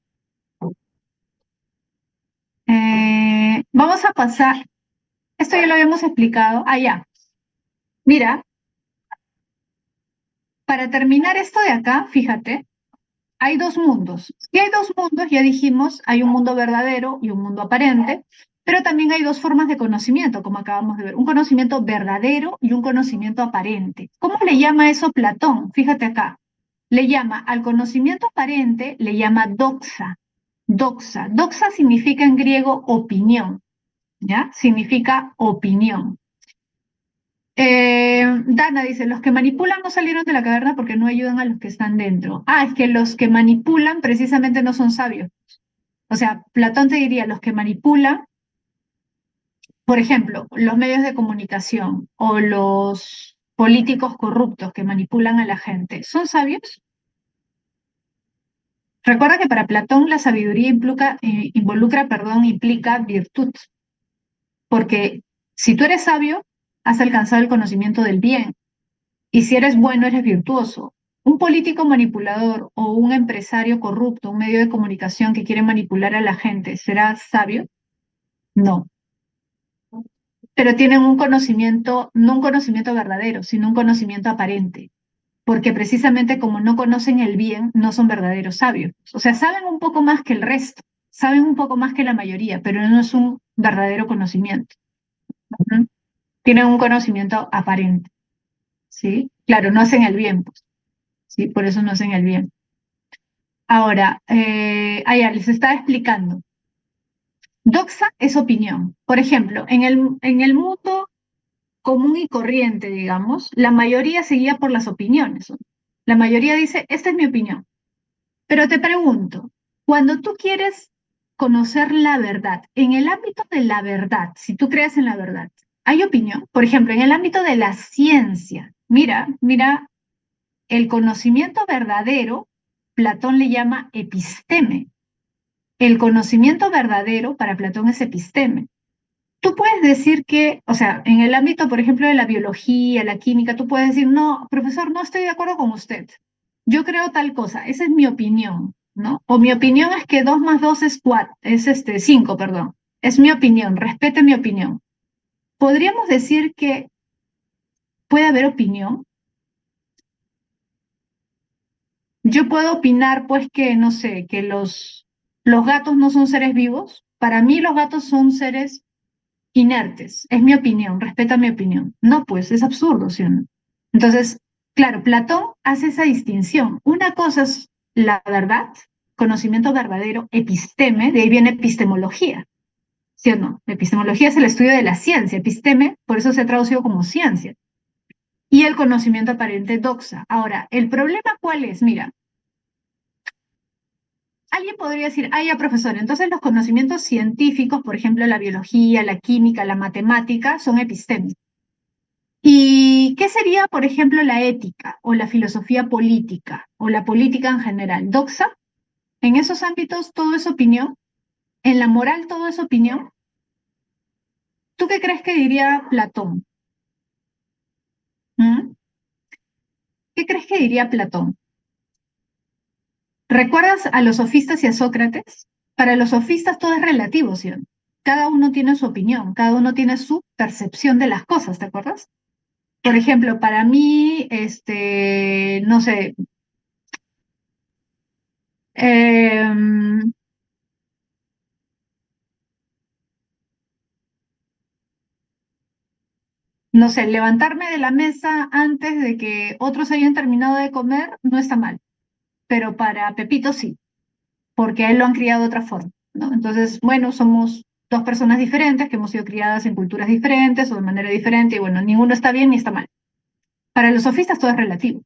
Vamos a pasar, esto ya lo habíamos explicado. Ah, ya. Mira, para terminar esto de acá, fíjate, hay dos mundos. Si hay dos mundos, ya dijimos, hay un mundo verdadero y un mundo aparente, pero también hay dos formas de conocimiento, como acabamos de ver, un conocimiento verdadero y un conocimiento aparente. ¿Cómo le llama eso Platón? Fíjate acá. Le llama al conocimiento aparente, le llama doxa. Doxa. Doxa significa en griego opinión, ¿ya? Significa opinión. Dana dice, los que manipulan no salieron de la caverna porque no ayudan a los que están dentro. Ah, es que los que manipulan precisamente no son sabios. O sea, Platón te diría, los que manipulan, por ejemplo, los medios de comunicación o los políticos corruptos que manipulan a la gente, ¿son sabios? Recuerda que para Platón la sabiduría implica virtud, porque si tú eres sabio, has alcanzado el conocimiento del bien. Y si eres bueno, eres virtuoso. Un político manipulador o un empresario corrupto, un medio de comunicación que quiere manipular a la gente, ¿será sabio? No. Pero tienen un conocimiento, no un conocimiento verdadero, sino un conocimiento aparente. Porque precisamente como no conocen el bien, no son verdaderos sabios. O sea, saben un poco más que el resto, saben un poco más que la mayoría, pero no es un verdadero conocimiento. Ujú. Tienen un conocimiento aparente, ¿sí? Claro, no hacen el bien, pues, ¿sí? Por eso no hacen el bien. Ahora, ya les estaba explicando. Doxa es opinión. Por ejemplo, en el mundo común y corriente, digamos, la mayoría se guía por las opiniones, ¿no? La mayoría dice, esta es mi opinión. Pero te pregunto, cuando tú quieres conocer la verdad, en el ámbito de la verdad, si tú crees en la verdad, ¿hay opinión? Por ejemplo, en el ámbito de la ciencia, mira, el conocimiento verdadero, Platón le llama episteme. El conocimiento verdadero para Platón es episteme. Tú puedes decir que, o sea, en el ámbito, por ejemplo, de la biología, la química, tú puedes decir, no, profesor, no estoy de acuerdo con usted. Yo creo tal cosa, esa es mi opinión, ¿no? O mi opinión es que 2 más 2 es 4, es 5, perdón. Es mi opinión, respete mi opinión. Podríamos decir que puede haber opinión. Yo puedo opinar, pues, que, no sé, que los gatos no son seres vivos. Para mí los gatos son seres inertes, es mi opinión, respeta mi opinión. No, pues es absurdo, ¿sí o no? Entonces, claro, Platón hace esa distinción. Una cosa es la verdad, conocimiento verdadero, episteme, de ahí viene epistemología, ¿sí o no? Epistemología es el estudio de la ciencia, episteme, por eso se ha traducido como ciencia. Y el conocimiento aparente, doxa. Ahora, ¿el problema cuál es? Mira, alguien podría decir, ah, ya, profesor, entonces los conocimientos científicos, por ejemplo, la biología, la química, la matemática, son epistémicos. ¿Y qué sería, por ejemplo, la ética o la filosofía política o la política en general? ¿Doxa? En esos ámbitos todo es opinión. En la moral todo es opinión. ¿Tú qué crees que diría Platón? ¿Mm? ¿Qué crees que diría Platón? ¿Recuerdas a los sofistas y a Sócrates? Para los sofistas todo es relativo, ¿sí o no? Cada uno tiene su opinión, cada uno tiene su percepción de las cosas, ¿te acuerdas? Por ejemplo, para mí, no sé, Em, no sé, levantarme de la mesa antes de que otros hayan terminado de comer no está mal, pero para Pepito sí, porque a él lo han criado de otra forma, ¿no? Entonces, bueno, somos dos personas diferentes que hemos sido criadas en culturas diferentes o de manera diferente, y bueno, ninguno está bien ni está mal. Para los sofistas todo es relativo,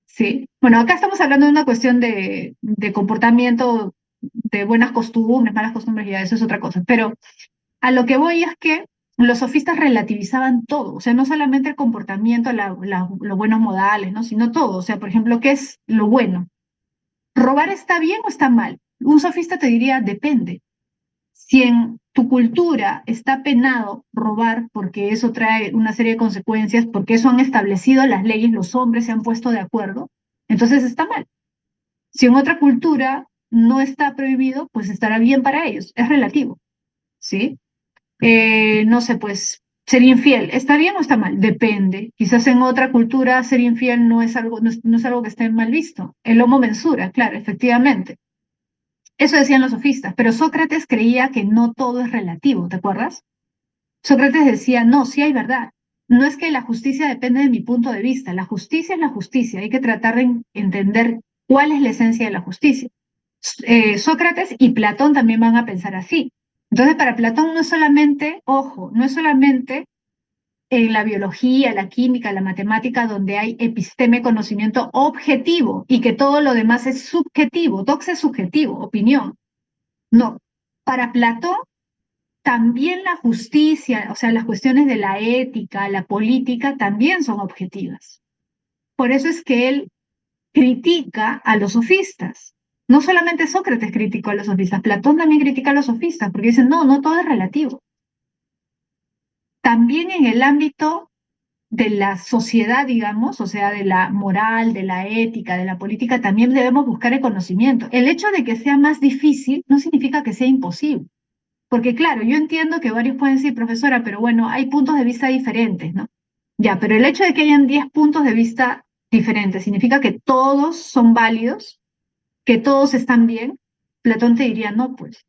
¿sí? Bueno, acá estamos hablando de una cuestión de comportamiento, de buenas costumbres, malas costumbres, ya eso es otra cosa, pero a lo que voy es que los sofistas relativizaban todo, o sea, no solamente el comportamiento, los buenos modales, ¿no? Sino todo, o sea, por ejemplo, ¿qué es lo bueno? ¿Robar está bien o está mal? Un sofista te diría, depende. Si en tu cultura está penado robar porque eso trae una serie de consecuencias, porque eso han establecido las leyes, los hombres se han puesto de acuerdo, entonces está mal. Si en otra cultura no está prohibido, pues estará bien para ellos. Es relativo, ¿sí? No sé, pues ser infiel, ¿está bien o está mal? Depende. Quizás en otra cultura ser infiel no es algo, no es algo que esté mal visto. El homo mensura, claro, efectivamente. Eso decían los sofistas, pero Sócrates creía que no todo es relativo, ¿te acuerdas? Sócrates decía, no, sí hay verdad. No es que la justicia depende de mi punto de vista, la justicia es la justicia, hay que tratar de entender cuál es la esencia de la justicia. Sócrates y Platón también van a pensar así. Entonces, para Platón no es solamente, ojo, no es solamente en la biología, la química, la matemática, donde hay episteme, conocimiento objetivo, y que todo lo demás es subjetivo. Doxa es subjetivo, opinión. No, para Platón también la justicia, o sea, las cuestiones de la ética, la política, también son objetivas. Por eso es que él critica a los sofistas. No solamente Sócrates criticó a los sofistas, Platón también critica a los sofistas, porque dicen, no, no todo es relativo. También en el ámbito de la sociedad, digamos, o sea, de la moral, de la ética, de la política, también debemos buscar el conocimiento. El hecho de que sea más difícil no significa que sea imposible. Porque claro, yo entiendo que varios pueden decir, profesora, pero bueno, hay puntos de vista diferentes, ¿no? Ya, pero el hecho de que hayan 10 puntos de vista diferentes significa que todos son válidos, que todos están bien. Platón te diría, no, pues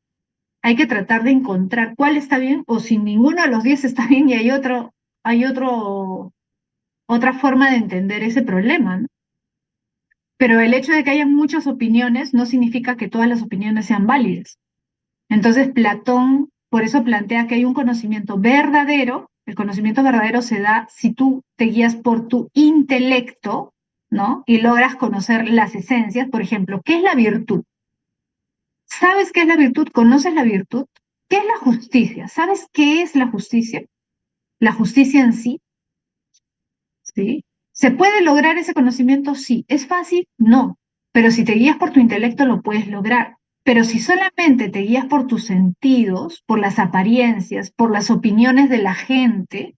hay que tratar de encontrar cuál está bien o si ninguno de los 10 está bien y otra forma de entender ese problema, ¿no? Pero el hecho de que haya muchas opiniones no significa que todas las opiniones sean válidas. Entonces, Platón por eso plantea que hay un conocimiento verdadero. El conocimiento verdadero se da si tú te guías por tu intelecto, ¿no? Y logras conocer las esencias. Por ejemplo, ¿qué es la virtud? ¿Sabes qué es la virtud? ¿Conoces la virtud? ¿Qué es la justicia? ¿Sabes qué es la justicia? La justicia en sí, ¿sí? ¿Se puede lograr ese conocimiento? Sí. ¿Es fácil? No. Pero si te guías por tu intelecto, lo puedes lograr. Pero si solamente te guías por tus sentidos, por las apariencias, por las opiniones de la gente,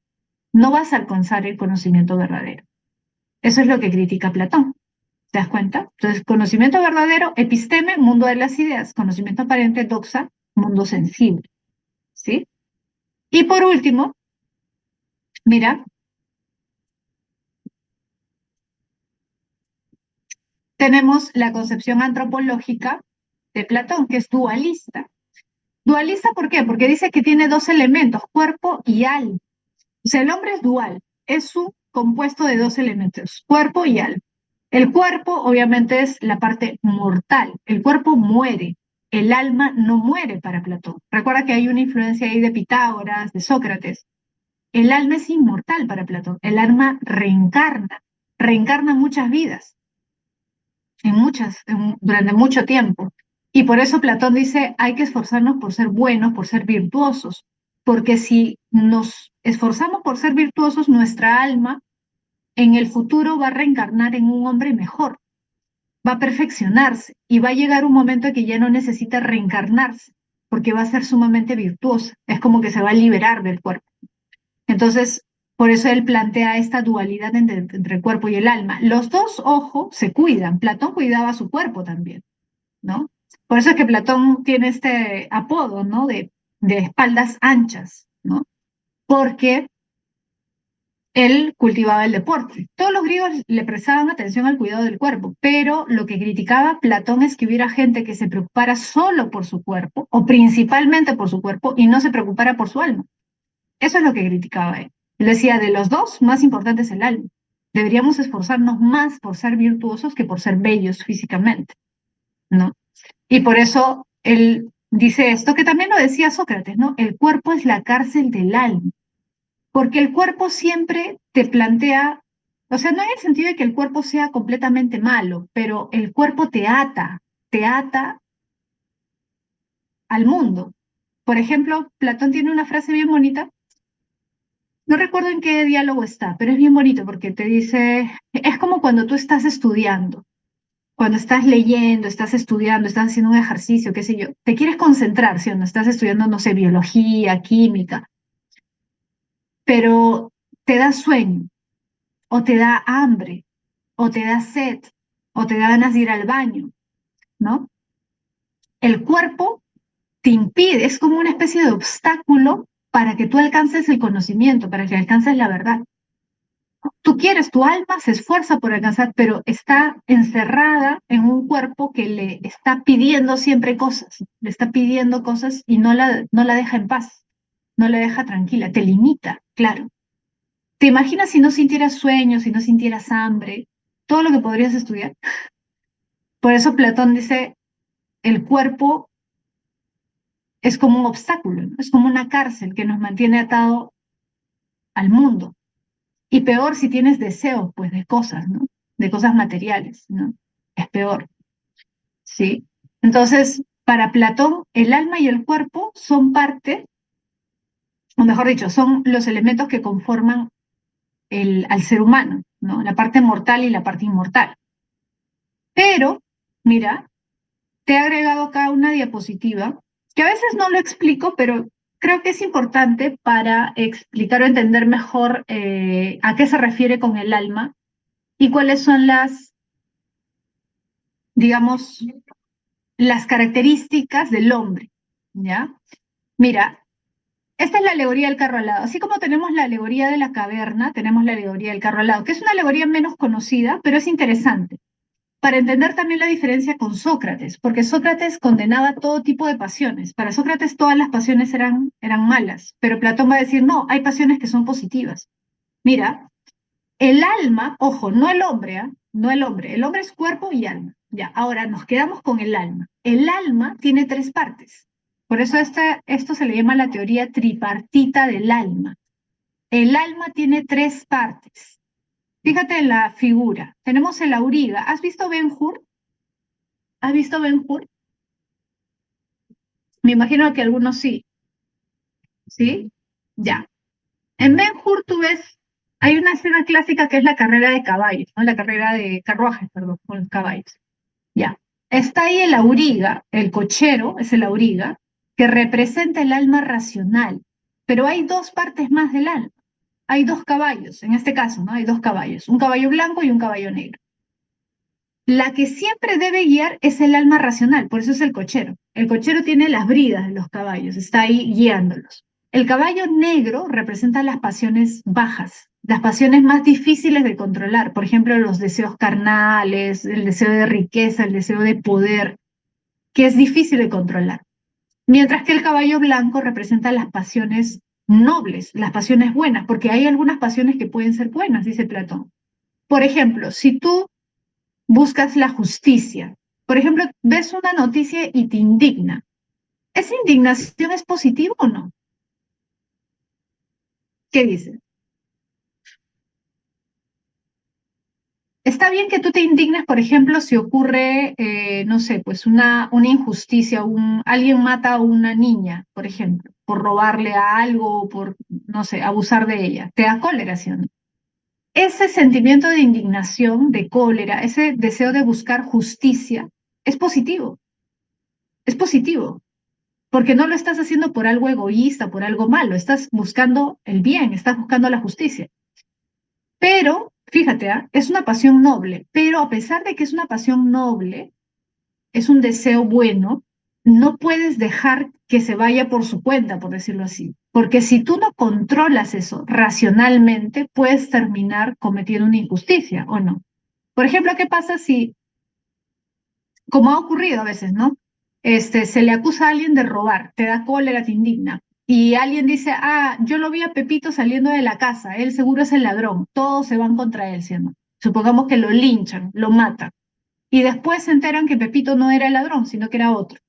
no vas a alcanzar el conocimiento verdadero. Eso es lo que critica Platón. ¿Te das cuenta? Entonces, conocimiento verdadero, episteme, mundo de las ideas. Conocimiento aparente, doxa, mundo sensible. ¿Sí? Y por último, mira, tenemos la concepción antropológica de Platón, que es dualista. Dualista, ¿por qué? Porque dice que tiene dos elementos, cuerpo y alma. O sea, el hombre es dual, es un compuesto de dos elementos, cuerpo y alma. El cuerpo, obviamente, es la parte mortal. El cuerpo muere, el alma no muere para Platón. Recuerda que hay una influencia ahí de Pitágoras, de Sócrates. El alma es inmortal para Platón. El alma reencarna, reencarna muchas vidas, durante mucho tiempo. Y por eso Platón dice, hay que esforzarnos por ser buenos, por ser virtuosos, porque si nos esforzamos por ser virtuosos, nuestra alma en el futuro va a reencarnar en un hombre mejor, va a perfeccionarse y va a llegar un momento en que ya no necesita reencarnarse, porque va a ser sumamente virtuosa. Es como que se va a liberar del cuerpo. Entonces, por eso él plantea esta dualidad entre el cuerpo y el alma. Los dos, ojo, se cuidan. Platón cuidaba su cuerpo también, ¿no? Por eso es que Platón tiene este apodo, ¿no? De espaldas anchas, ¿no? Porque él cultivaba el deporte. Todos los griegos le prestaban atención al cuidado del cuerpo, pero lo que criticaba Platón es que hubiera gente que se preocupara solo por su cuerpo, o principalmente por su cuerpo, y no se preocupara por su alma. Eso es lo que criticaba él. Él decía, de los dos, más importante es el alma. Deberíamos esforzarnos más por ser virtuosos que por ser bellos físicamente, ¿no? Y por eso él dice esto, que también lo decía Sócrates, ¿no? El cuerpo es la cárcel del alma, porque el cuerpo siempre te plantea, o sea, no en el sentido de que el cuerpo sea completamente malo, pero el cuerpo te ata al mundo. Por ejemplo, Platón tiene una frase bien bonita, no recuerdo en qué diálogo está, pero es bien bonito porque te dice, es como cuando tú estás estudiando, cuando estás leyendo, estás estudiando, estás haciendo un ejercicio, qué sé yo, te quieres concentrar, ¿sí o no? Estás estudiando, no sé, biología, química, pero te da sueño, o te da hambre, o te da sed, o te da ganas de ir al baño, ¿no? El cuerpo te impide, es como una especie de obstáculo para que tú alcances el conocimiento, para que alcances la verdad. Tú quieres, tu alma se esfuerza por alcanzar, pero está encerrada en un cuerpo que le está pidiendo siempre cosas, le está pidiendo cosas y no la deja en paz, no la deja tranquila, te limita, claro. ¿Te imaginas si no sintieras sueños, si no sintieras hambre, todo lo que podrías estudiar? Por eso Platón dice, el cuerpo es como un obstáculo, ¿no? Es como una cárcel que nos mantiene atado al mundo. Y peor si tienes deseos, pues, de cosas, ¿no? De cosas materiales, ¿no? Es peor, ¿sí? Entonces, para Platón, el alma y el cuerpo son parte, o mejor dicho, son los elementos que conforman al ser humano, ¿no? La parte mortal y la parte inmortal. Pero, mira, te he agregado acá una diapositiva que a veces no lo explico, pero creo que es importante para explicar o entender mejor a qué se refiere con el alma y cuáles son digamos, las características del hombre, ¿ya? Mira, esta es la alegoría del carro alado. Así como tenemos la alegoría de la caverna, tenemos la alegoría del carro alado, que es una alegoría menos conocida, pero es interesante para entender también la diferencia con Sócrates, porque Sócrates condenaba todo tipo de pasiones. Para Sócrates todas las pasiones eran malas, pero Platón va a decir, no, hay pasiones que son positivas. Mira, el alma, ojo, no el hombre, ¿ah? No el hombre es cuerpo y alma. Ya, ahora nos quedamos con el alma. El alma tiene tres partes. Por eso esto se le llama la teoría tripartita del alma. El alma tiene tres partes. Fíjate en la figura. Tenemos el auriga. ¿Has visto Ben-Hur? ¿Has visto Ben-Hur? Me imagino que algunos sí. ¿Sí? Ya. En Ben-Hur tú ves, hay una escena clásica que es la carrera de caballos, ¿no? La carrera de carruajes, perdón, con los caballos. Ya. Está ahí el auriga, el cochero, es el auriga, que representa el alma racional. Pero hay dos partes más del alma. Hay dos caballos, en este caso, ¿no? Hay dos caballos, un caballo blanco y un caballo negro. La que siempre debe guiar es el alma racional, por eso es el cochero. El cochero tiene las bridas de los caballos, está ahí guiándolos. El caballo negro representa las pasiones bajas, las pasiones más difíciles de controlar, por ejemplo, los deseos carnales, el deseo de riqueza, el deseo de poder, que es difícil de controlar. Mientras que el caballo blanco representa las pasiones nobles, las pasiones buenas, porque hay algunas pasiones que pueden ser buenas, dice Platón. Por ejemplo, si tú buscas la justicia. Por ejemplo, ves una noticia y te indigna. ¿Esa indignación es positiva o no? ¿Qué dices? Está bien que tú te indignes, por ejemplo, si ocurre, no sé, pues una injusticia, alguien mata a una niña, por ejemplo, por robarle a algo o por, no sé, abusar de ella. Te da cólera, ¿sí o no? Ese sentimiento de indignación, de cólera, ese deseo de buscar justicia, es positivo, es positivo. Porque no lo estás haciendo por algo egoísta, por algo malo, estás buscando el bien, estás buscando la justicia. Pero, fíjate, es una pasión noble, pero a pesar de que es una pasión noble, es un deseo bueno, no puedes dejar que se vaya por su cuenta, por decirlo así. Porque si tú no controlas eso racionalmente, puedes terminar cometiendo una injusticia, ¿o no? Por ejemplo, ¿qué pasa si, como ha ocurrido a veces, ¿no? Se le acusa a alguien de robar, te da cólera, te indigna. Y alguien dice, ah, yo lo vi a Pepito saliendo de la casa, él seguro es el ladrón, todos se van contra él, ¿sí o no? Supongamos que lo linchan, lo matan. Y después se enteran que Pepito no era el ladrón, sino que era otro.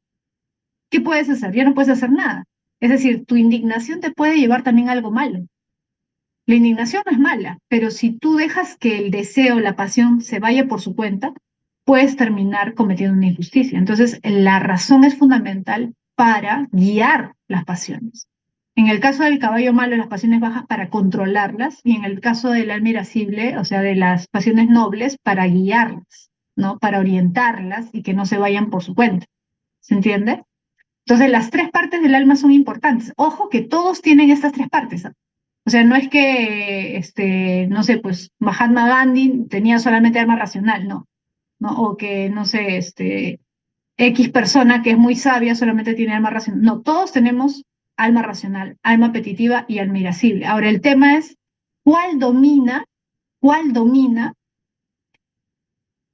¿Qué puedes hacer? Ya no puedes hacer nada. Es decir, tu indignación te puede llevar también a algo malo. La indignación no es mala, pero si tú dejas que el deseo, la pasión se vaya por su cuenta, puedes terminar cometiendo una injusticia. Entonces, la razón es fundamental para guiar las pasiones. En el caso del caballo malo, las pasiones bajas para controlarlas, y en el caso del alma irascible, o sea, de las pasiones nobles, para guiarlas, ¿no? Para orientarlas y que no se vayan por su cuenta. ¿Se entiende? Entonces, las tres partes del alma son importantes. Ojo que todos tienen estas tres partes. ¿Ah? O sea, no es que, no sé, pues Mahatma Gandhi tenía solamente alma racional, no, ¿no? O que, no sé, X persona que es muy sabia solamente tiene alma racional. No, todos tenemos alma racional, alma apetitiva y alma irascible. Ahora, el tema es cuál domina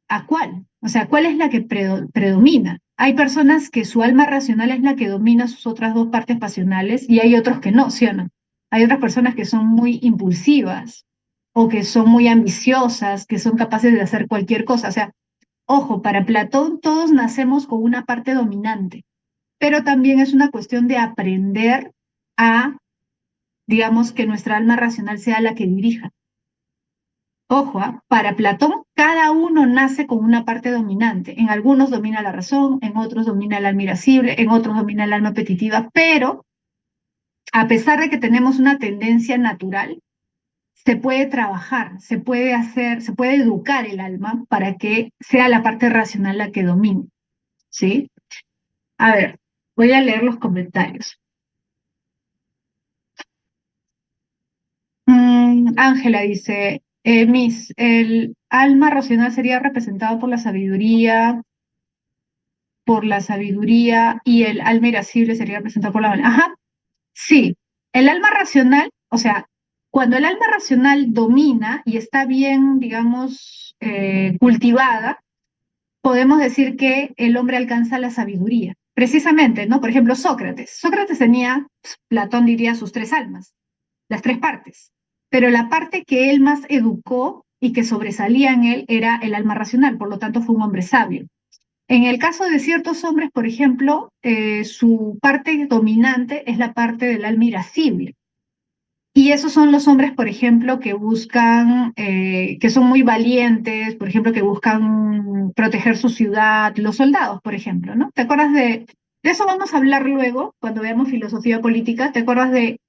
a cuál. O sea, cuál es la que predomina. Hay personas que su alma racional es la que domina sus otras dos partes pasionales y hay otros que no, ¿sí o no? Hay otras personas que son muy impulsivas o que son muy ambiciosas, que son capaces de hacer cualquier cosa. O sea, ojo, para Platón todos nacemos con una parte dominante, pero también es una cuestión de aprender a, digamos, que nuestra alma racional sea la que dirija. Ojo, para Platón, cada uno nace con una parte dominante. En algunos domina la razón, en otros domina el alma irascible, en otros domina el alma apetitiva, pero a pesar de que tenemos una tendencia natural, se puede trabajar, se puede hacer, se puede educar el alma para que sea la parte racional la que domine, ¿sí? A ver, voy a leer los comentarios. Ángela dice, Miss, el alma racional sería representado por la sabiduría y el alma irascible sería representado por la... Ajá, sí, el alma racional, o sea, cuando el alma racional domina y está bien, digamos, cultivada, podemos decir que el hombre alcanza la sabiduría. Precisamente, ¿no? Por ejemplo, Sócrates. Sócrates tenía, Platón diría, sus tres almas, las tres partes, pero la parte que él más educó y que sobresalía en él era el alma racional, por lo tanto fue un hombre sabio. En el caso de ciertos hombres, por ejemplo, su parte dominante es la parte del alma irascible. Y esos son los hombres, por ejemplo, que buscan, que son muy valientes, por ejemplo, que buscan proteger su ciudad, los soldados, por ejemplo, ¿no? ¿Te acuerdas de eso vamos a hablar luego, cuando veamos filosofía política? ¿Te acuerdas de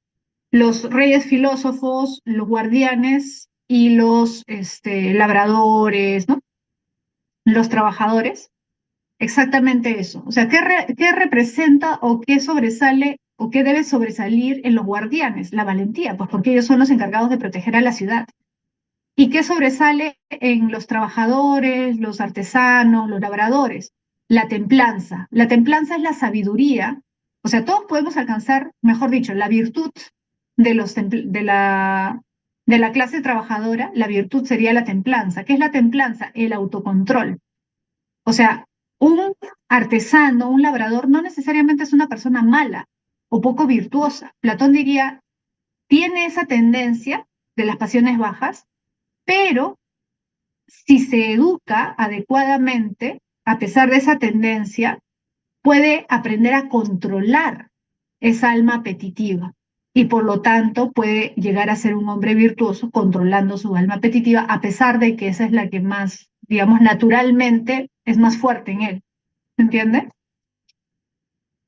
los reyes filósofos, los guardianes y los labradores, ¿no? Los trabajadores? Exactamente eso. O sea, ¿qué representa o qué sobresale o qué debe sobresalir en los guardianes? La valentía, pues porque ellos son los encargados de proteger a la ciudad. ¿Y qué sobresale en los trabajadores, los artesanos, los labradores? La templanza. La templanza es la sabiduría. O sea, todos podemos alcanzar, mejor dicho, la virtud de la clase trabajadora. La virtud sería la templanza. ¿Qué es la templanza? El autocontrol. O sea, un artesano, un labrador, no necesariamente es una persona mala o poco virtuosa. Platón diría, tiene esa tendencia de las pasiones bajas, pero si se educa adecuadamente, a pesar de esa tendencia, puede aprender a controlar esa alma apetitiva y por lo tanto puede llegar a ser un hombre virtuoso controlando su alma apetitiva, a pesar de que esa es la que más, digamos, naturalmente es más fuerte en él. ¿Se entiende?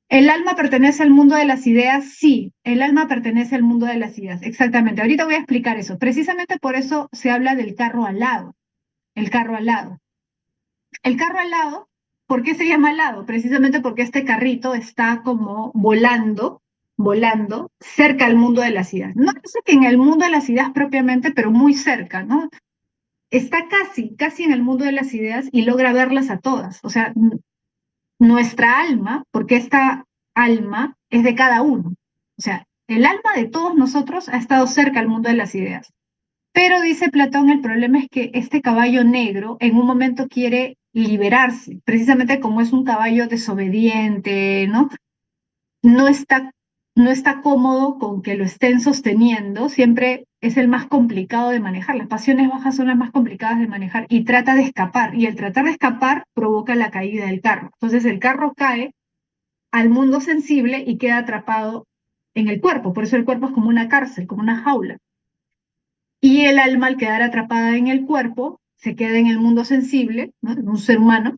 ¿El alma pertenece al mundo de las ideas? Sí, el alma pertenece al mundo de las ideas, exactamente. Ahorita voy a explicar eso. Precisamente por eso se habla del carro alado, el carro alado. El carro alado, ¿por qué se llama alado? Precisamente porque este carrito está como volando cerca al mundo de las ideas. No sé que en el mundo de las ideas propiamente, pero muy cerca, ¿no? Está casi en el mundo de las ideas y logra verlas a todas. O sea, nuestra alma, porque esta alma es de cada uno. O sea, el alma de todos nosotros ha estado cerca al mundo de las ideas. Pero dice Platón, el problema es que este caballo negro en un momento quiere liberarse, precisamente como es un caballo desobediente, ¿no? No está, no está cómodo con que lo estén sosteniendo, siempre es el más complicado de manejar. Las pasiones bajas son las más complicadas de manejar y trata de escapar. Y el tratar de escapar provoca la caída del carro. Entonces el carro cae al mundo sensible y queda atrapado en el cuerpo. Por eso el cuerpo es como una cárcel, como una jaula. Y el alma, al quedar atrapada en el cuerpo, se queda en el mundo sensible, ¿no? En un ser humano.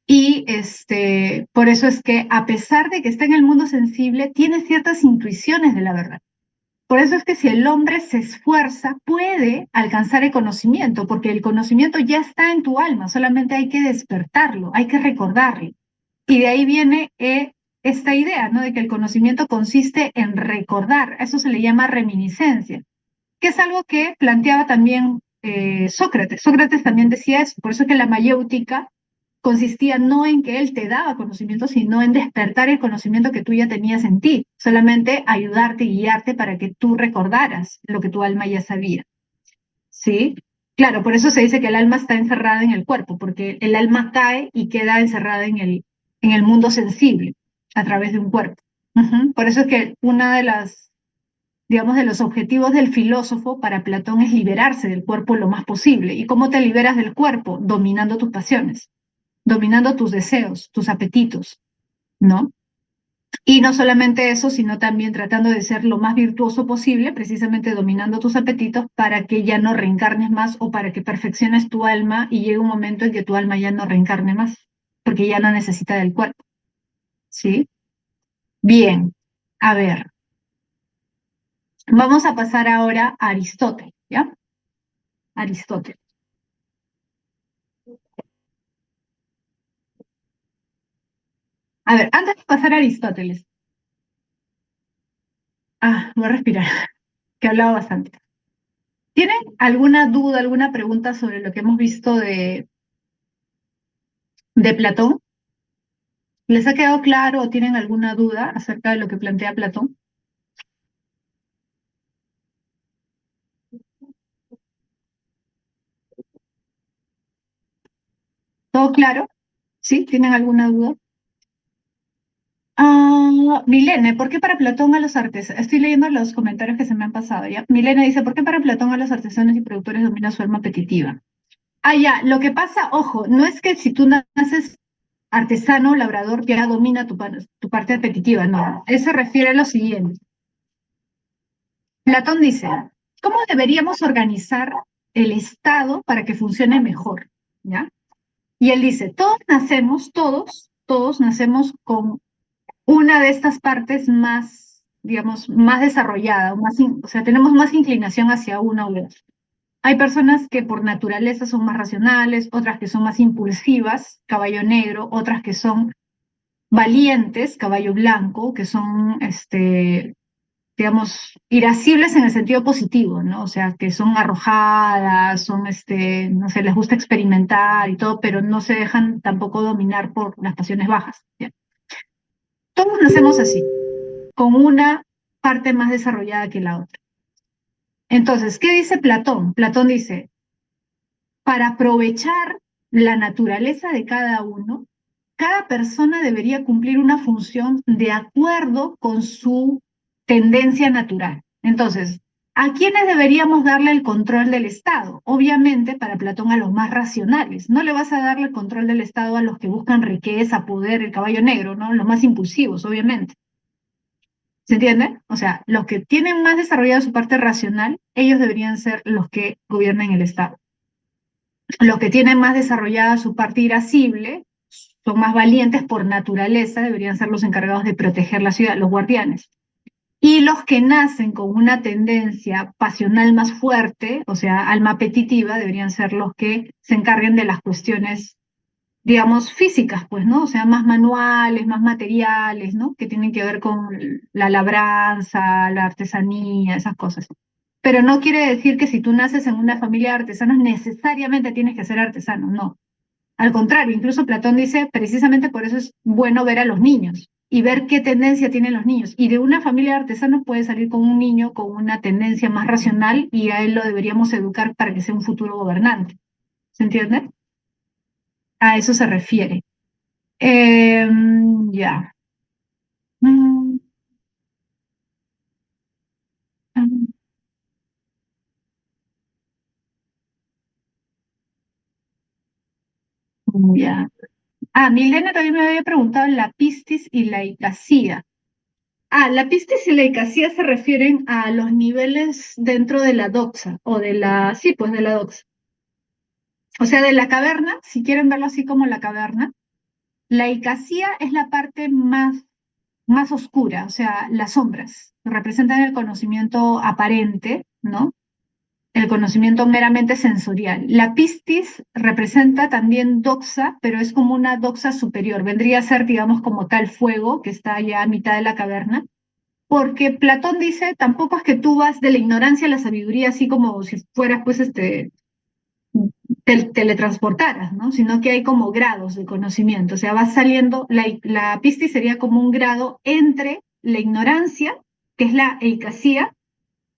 Y por eso es que a pesar de que está en el mundo sensible, tiene ciertas intuiciones de la verdad. Por eso es que si el hombre se esfuerza, puede alcanzar el conocimiento, porque el conocimiento ya está en tu alma, solamente hay que despertarlo, hay que recordarlo. Y de ahí viene esta idea, ¿no? De que el conocimiento consiste en recordar, a eso se le llama reminiscencia, que es algo que planteaba también Sócrates. Sócrates también decía eso, por eso que la mayéutica consistía no en que él te daba conocimiento, sino en despertar el conocimiento que tú ya tenías en ti, solamente ayudarte y guiarte para que tú recordaras lo que tu alma ya sabía, ¿sí? Claro, por eso se dice que el alma está encerrada en el cuerpo, porque el alma cae y queda encerrada en el mundo sensible a través de un cuerpo. Por eso es que una de las, digamos, de los objetivos del filósofo para Platón es liberarse del cuerpo lo más posible. ¿Y cómo te liberas del cuerpo? Dominando tus pasiones, dominando tus deseos, tus apetitos, ¿no? Y no solamente eso, sino también tratando de ser lo más virtuoso posible, precisamente dominando tus apetitos para que ya no reencarnes más o para que perfecciones tu alma y llegue un momento en que tu alma ya no reencarne más, porque ya no necesita del cuerpo, ¿sí? Bien, a ver, vamos a pasar ahora a Aristóteles, ¿ya? Aristóteles. A ver, antes de pasar a Aristóteles, voy a respirar, que he hablado bastante. ¿Tienen alguna duda, alguna pregunta sobre lo que hemos visto de Platón? ¿Les ha quedado claro o tienen alguna duda acerca de lo que plantea Platón? ¿Todo claro? ¿Sí? ¿Tienen alguna duda? Milene, ¿por qué para Platón a los artesanos? Estoy leyendo los comentarios que se me han pasado ya. Milene dice, ¿por qué para Platón a los artesanos y productores domina su alma apetitiva? Ya, lo que pasa, ojo, no es que si tú naces artesano, labrador, ya domina tu parte apetitiva, no. Eso se refiere a lo siguiente. Platón dice, ¿cómo deberíamos organizar el Estado para que funcione mejor? ¿Ya? Y él dice, todos nacemos con una de estas partes más, digamos, más desarrollada, o sea, tenemos más inclinación hacia una u otra. Hay personas que por naturaleza son más racionales, otras que son más impulsivas, caballo negro, otras que son valientes, caballo blanco, que son, digamos, irascibles en el sentido positivo, ¿no? O sea, que son arrojadas, son, no sé, les gusta experimentar y todo, pero no se dejan tampoco dominar por las pasiones bajas, ¿ya? Todos nacemos así, con una parte más desarrollada que la otra. Entonces, ¿qué dice Platón? Platón dice, para aprovechar la naturaleza de cada uno, cada persona debería cumplir una función de acuerdo con su tendencia natural. Entonces, ¿a quiénes deberíamos darle el control del Estado? Obviamente, para Platón, a los más racionales. No le vas a darle el control del Estado a los que buscan riqueza, poder, el caballo negro, ¿no? Los más impulsivos, obviamente. ¿Se entiende? O sea, los que tienen más desarrollada su parte racional, ellos deberían ser los que gobiernen el Estado. Los que tienen más desarrollada su parte irascible, son más valientes por naturaleza, deberían ser los encargados de proteger la ciudad, los guardianes. Y los que nacen con una tendencia pasional más fuerte, o sea, alma apetitiva, deberían ser los que se encarguen de las cuestiones, digamos, físicas, pues, ¿no? O sea, más manuales, más materiales, ¿no? Que tienen que ver con la labranza, la artesanía, esas cosas. Pero no quiere decir que si tú naces en una familia de artesanos necesariamente tienes que ser artesano, no. Al contrario, incluso Platón dice, precisamente por eso es bueno ver a los niños y ver qué tendencia tienen los niños. Y de una familia de artesanos puede salir con un niño con una tendencia más racional y a él lo deberíamos educar para que sea un futuro gobernante. ¿Se entiende? A eso se refiere. Ya. Mm, mm, ya. Ah, Milena también me había preguntado la pistis y la icacía. Ah, la pistis y la icacía se refieren a los niveles dentro de la doxa, o de la, sí, pues de la doxa. O sea, de la caverna, si quieren verlo así como la caverna, la icacía es la parte más oscura, o sea, las sombras, representan el conocimiento aparente, ¿no? El conocimiento meramente sensorial. La pistis representa también doxa, pero es como una doxa superior. Vendría a ser, digamos, como tal fuego que está allá a mitad de la caverna. Porque Platón dice, tampoco es que tú vas de la ignorancia a la sabiduría, así como si fueras, pues, teletransportaras, ¿no? Sino que hay como grados de conocimiento. O sea, va saliendo, la pistis sería como un grado entre la ignorancia, que es la eicasía,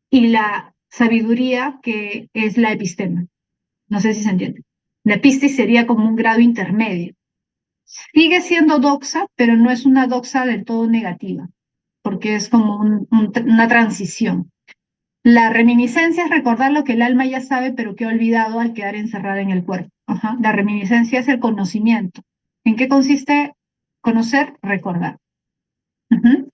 y la sabiduría, que es la epistema. No sé si se entiende. La pistis sería como un grado intermedio. Sigue siendo doxa, pero no es una doxa del todo negativa, porque es como una transición. La reminiscencia es recordar lo que el alma ya sabe, pero que ha olvidado al quedar encerrada en el cuerpo. Ajá. La reminiscencia es el conocimiento. ¿En qué consiste conocer? Recordar. Ujú.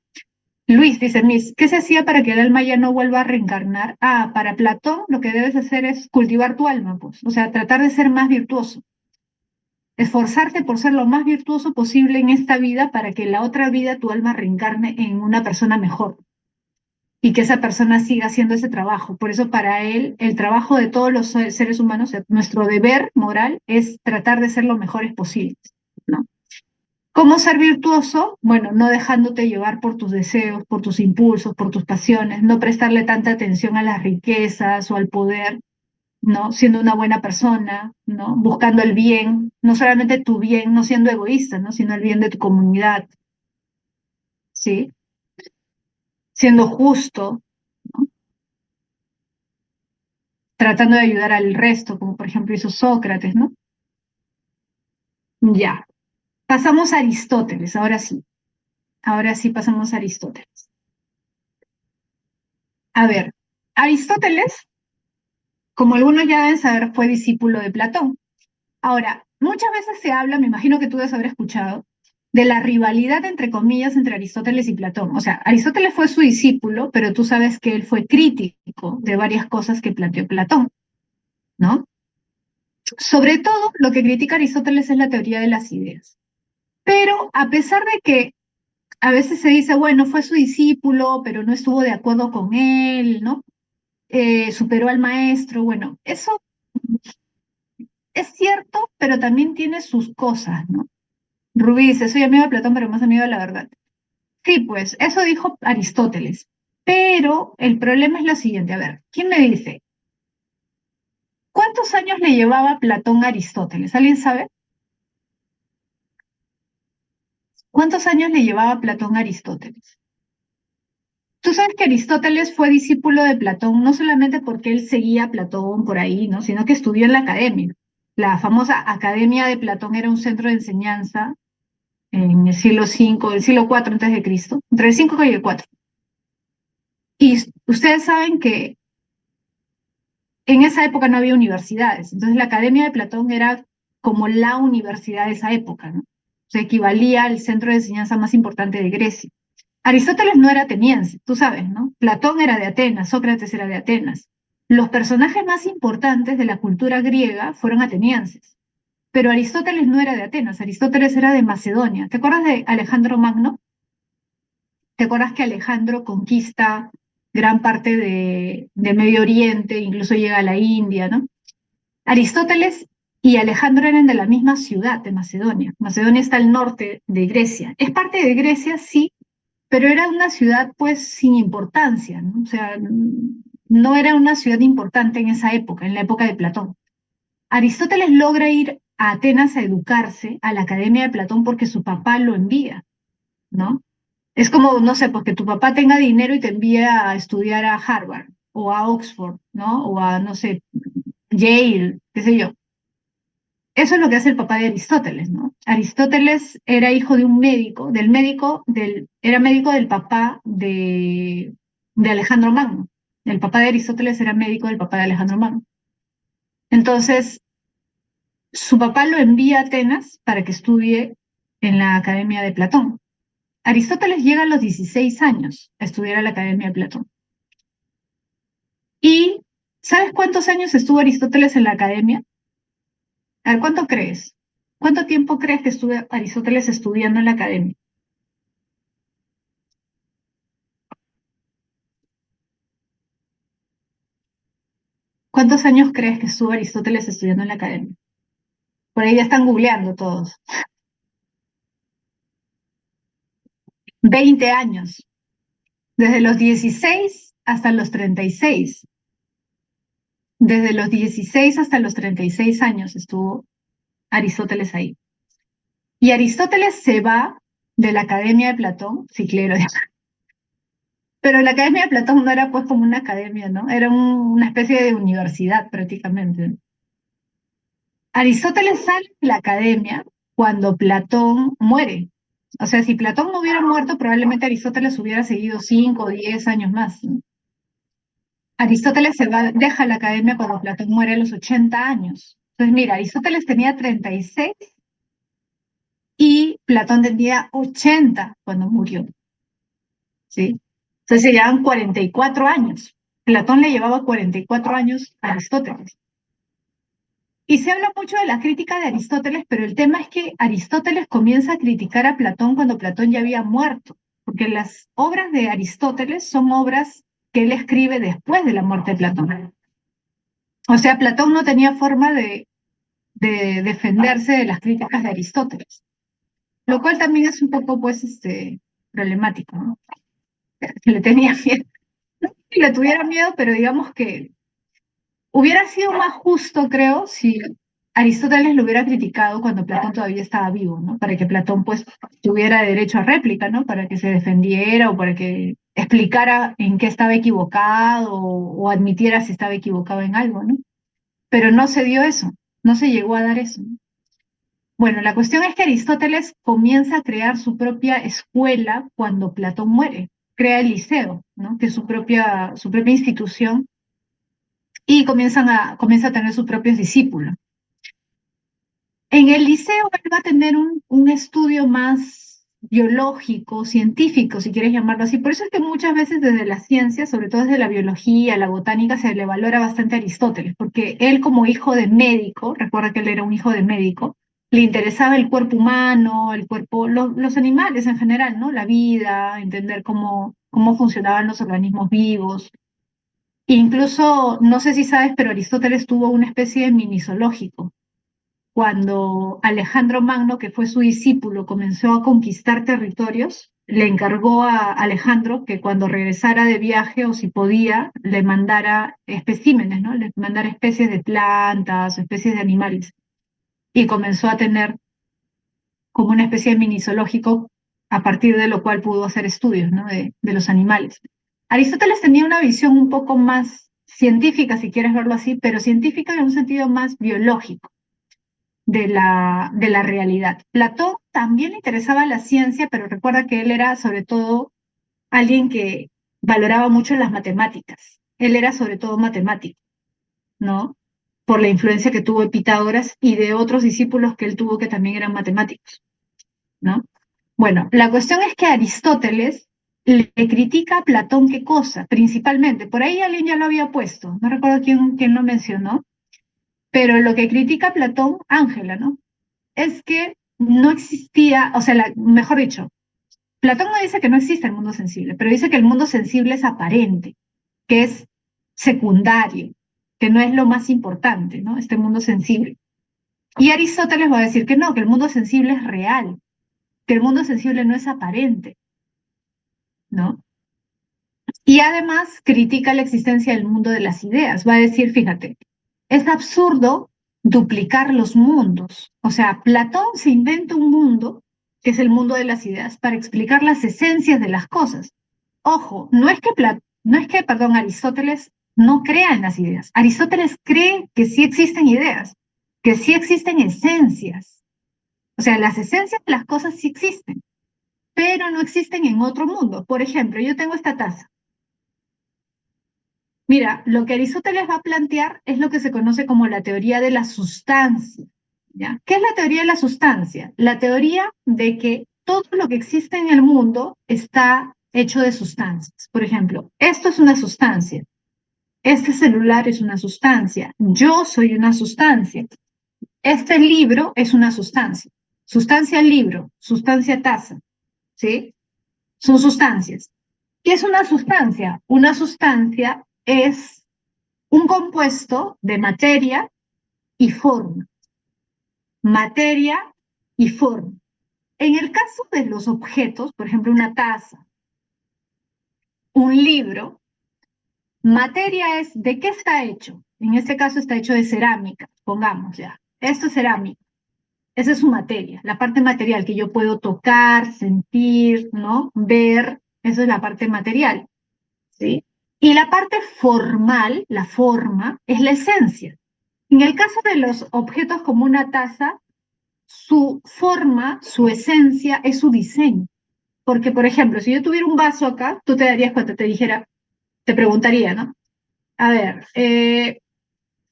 Luis dice, Miss, ¿qué se hacía para que el alma ya no vuelva a reencarnar? Ah, para Platón lo que debes hacer es cultivar tu alma, pues. O sea, tratar de ser más virtuoso. Esforzarte por ser lo más virtuoso posible en esta vida para que en la otra vida tu alma reencarne en una persona mejor y que esa persona siga haciendo ese trabajo. Por eso para él el trabajo de todos los seres humanos, o sea, nuestro deber moral es tratar de ser lo mejores posibles, ¿no? ¿Cómo ser virtuoso? Bueno, no dejándote llevar por tus deseos, por tus impulsos, por tus pasiones, no prestarle tanta atención a las riquezas o al poder, ¿no? Siendo una buena persona, ¿no? Buscando el bien, no solamente tu bien, no siendo egoísta, ¿no? Sino el bien de tu comunidad, ¿sí? Siendo justo, ¿no? Tratando de ayudar al resto, como por ejemplo hizo Sócrates, ¿no? Ya. Pasamos a Aristóteles, ahora sí. Ahora sí pasamos a Aristóteles. A ver, Aristóteles, como algunos ya deben saber, fue discípulo de Platón. Ahora, muchas veces se habla, me imagino que tú debes haber escuchado, de la rivalidad, entre comillas, entre Aristóteles y Platón. O sea, Aristóteles fue su discípulo, pero tú sabes que él fue crítico de varias cosas que planteó Platón, ¿no? Sobre todo, lo que critica Aristóteles es la teoría de las ideas. Pero a pesar de que a veces se dice, bueno, fue su discípulo, pero no estuvo de acuerdo con él, ¿no? Superó al maestro, bueno, eso es cierto, pero también tiene sus cosas, ¿no? Rubí dice, soy amigo de Platón, pero más amigo de la verdad. Sí, pues eso dijo Aristóteles. Pero el problema es lo siguiente, a ver, ¿quién me dice? ¿Cuántos años le llevaba Platón a Aristóteles? ¿Alguien sabe? ¿Cuántos años le llevaba Platón a Aristóteles? Tú sabes que Aristóteles fue discípulo de Platón no solamente porque él seguía a Platón por ahí, ¿no? Sino que estudió en la academia. La famosa Academia de Platón era un centro de enseñanza en el siglo V, el siglo IV antes de Cristo, entre el 5 y el 4. Y ustedes saben que en esa época no había universidades, entonces la Academia de Platón era como la universidad de esa época, ¿no? O sea, equivalía al centro de enseñanza más importante de Grecia. Aristóteles no era ateniense, tú sabes, ¿no? Platón era de Atenas, Sócrates era de Atenas. Los personajes más importantes de la cultura griega fueron atenienses, pero Aristóteles no era de Atenas, Aristóteles era de Macedonia. ¿Te acuerdas de Alejandro Magno? ¿Te acuerdas que Alejandro conquista gran parte de Medio Oriente, incluso llega a la India, ¿no? Aristóteles y Alejandro eran de la misma ciudad de Macedonia. Macedonia está al norte de Grecia. Es parte de Grecia, sí, pero era una ciudad pues sin importancia, ¿no? O sea, no era una ciudad importante en esa época, en la época de Platón. Aristóteles logra ir a Atenas a educarse a la Academia de Platón porque su papá lo envía, ¿no? Es como, no sé, porque tu papá tenga dinero y te envía a estudiar a Harvard o a Oxford, ¿no? O a, no sé, Yale, qué sé yo. Eso es lo que hace el papá de Aristóteles, ¿no? Aristóteles era hijo de un médico, era médico del papá de Alejandro Magno. El papá de Aristóteles era médico del papá de Alejandro Magno. Entonces, su papá lo envía a Atenas para que estudie en la Academia de Platón. Aristóteles llega a los 16 años a estudiar a la Academia de Platón. ¿Y sabes cuántos años estuvo Aristóteles en la academia? A ver, ¿cuánto crees? ¿Cuánto tiempo crees que estuvo Aristóteles estudiando en la academia? ¿Cuántos años crees que estuvo Aristóteles estudiando en la academia? Por ahí ya están googleando todos. 20 años. Desde los 16 hasta los 36. Desde los 16 hasta los 36 años estuvo Aristóteles ahí. Y Aristóteles se va de la Academia de Platón, sí, claro, pero la Academia de Platón no era pues como una academia, ¿no? Era una especie de universidad prácticamente. Aristóteles sale de la academia cuando Platón muere. O sea, si Platón no hubiera muerto, probablemente Aristóteles hubiera seguido 5 o 10 años más, ¿no? Aristóteles deja la academia cuando Platón muere a los 80 años. Entonces, mira, Aristóteles tenía 36 y Platón tenía 80 cuando murió, ¿sí? Entonces se llevaban 44 años. Platón le llevaba 44 años a Aristóteles. Y se habla mucho de la crítica de Aristóteles, pero el tema es que Aristóteles comienza a criticar a Platón cuando Platón ya había muerto, porque las obras de Aristóteles son obras que él escribe después de la muerte de Platón. O sea, Platón no tenía forma de defenderse de las críticas de Aristóteles, lo cual también es un poco, pues, problemático, ¿no? Que le tenía miedo, no que le tuviera miedo, pero digamos que hubiera sido más justo, creo, si Aristóteles lo hubiera criticado cuando Platón todavía estaba vivo, ¿no? Para que Platón, pues, tuviera derecho a réplica, ¿no? Para que se defendiera o para que explicara en qué estaba equivocado o admitiera si estaba equivocado en algo, ¿no? Pero no se dio eso, no se llegó a dar eso, ¿no? Bueno, la cuestión es que Aristóteles comienza a crear su propia escuela cuando Platón muere, crea el Liceo, ¿no? Que es su propia institución y comienza a tener sus propios discípulos. En el liceo él va a tener un estudio más biológico, científico, si quieres llamarlo así. Por eso es que muchas veces desde la ciencia, sobre todo desde la biología, la botánica, se le valora bastante a Aristóteles, porque él como hijo de médico, recuerda que él era un hijo de médico, le interesaba el cuerpo humano, el cuerpo, los animales en general, ¿no? La vida, entender cómo funcionaban los organismos vivos. Incluso, no sé si sabes, pero Aristóteles tuvo una especie de mini zoológico cuando Alejandro Magno, que fue su discípulo, comenzó a conquistar territorios, le encargó a Alejandro que cuando regresara de viaje o si podía, le mandara especímenes, ¿no? Le mandara especies de plantas, especies de animales. Y comenzó a tener como una especie de mini zoológico a partir de lo cual pudo hacer estudios, ¿no? De los animales. Aristóteles tenía una visión un poco más científica, si quieres verlo así, pero científica en un sentido más biológico de la realidad. Platón también le interesaba la ciencia, pero recuerda que él era sobre todo alguien que valoraba mucho las matemáticas. Él era sobre todo matemático, ¿no? Por la influencia que tuvo de Pitágoras y de otros discípulos que él tuvo que también eran matemáticos, ¿no? Bueno, la cuestión es que Aristóteles le critica a Platón qué cosa, principalmente. Por ahí alguien ya lo había puesto, no recuerdo quién lo mencionó, pero lo que critica a Platón, Ángela, ¿no? Es que no existía, o sea, mejor dicho, Platón no dice que no existe el mundo sensible, pero dice que el mundo sensible es aparente, que es secundario, que no es lo más importante, ¿no? Este mundo sensible. Y Aristóteles va a decir que no, que el mundo sensible es real, que el mundo sensible no es aparente, ¿no? Y además critica la existencia del mundo de las ideas. Va a decir, fíjate, es absurdo duplicar los mundos. O sea, Platón se inventa un mundo, que es el mundo de las ideas, para explicar las esencias de las cosas. Ojo, perdón, Aristóteles no crea en las ideas. Aristóteles cree que sí existen ideas, que sí existen esencias. O sea, las esencias de las cosas sí existen, pero no existen en otro mundo. Por ejemplo, yo tengo esta taza. Mira, lo que Aristóteles va a plantear es lo que se conoce como la teoría de la sustancia, ¿ya? ¿Qué es la teoría de la sustancia? La teoría de que todo lo que existe en el mundo está hecho de sustancias. Por ejemplo, esto es una sustancia, este celular es una sustancia, yo soy una sustancia, este libro es una sustancia, sustancia libro, sustancia taza, ¿sí? Son sustancias. ¿Qué es una sustancia? Una sustancia es un compuesto de materia y forma. Materia y forma. En el caso de los objetos, por ejemplo, una taza, un libro, materia es de qué está hecho. En este caso está hecho de cerámica, pongamos ya. Esto es cerámica. Esa es su materia, la parte material que yo puedo tocar, sentir, ¿no? Ver, eso es la parte material, ¿sí? Y la parte formal, la forma, es la esencia. En el caso de los objetos como una taza, su forma, su esencia es su diseño. Porque, por ejemplo, si yo tuviera un vaso acá, tú te darías cuenta, te dijera, te preguntaría, ¿no? A ver,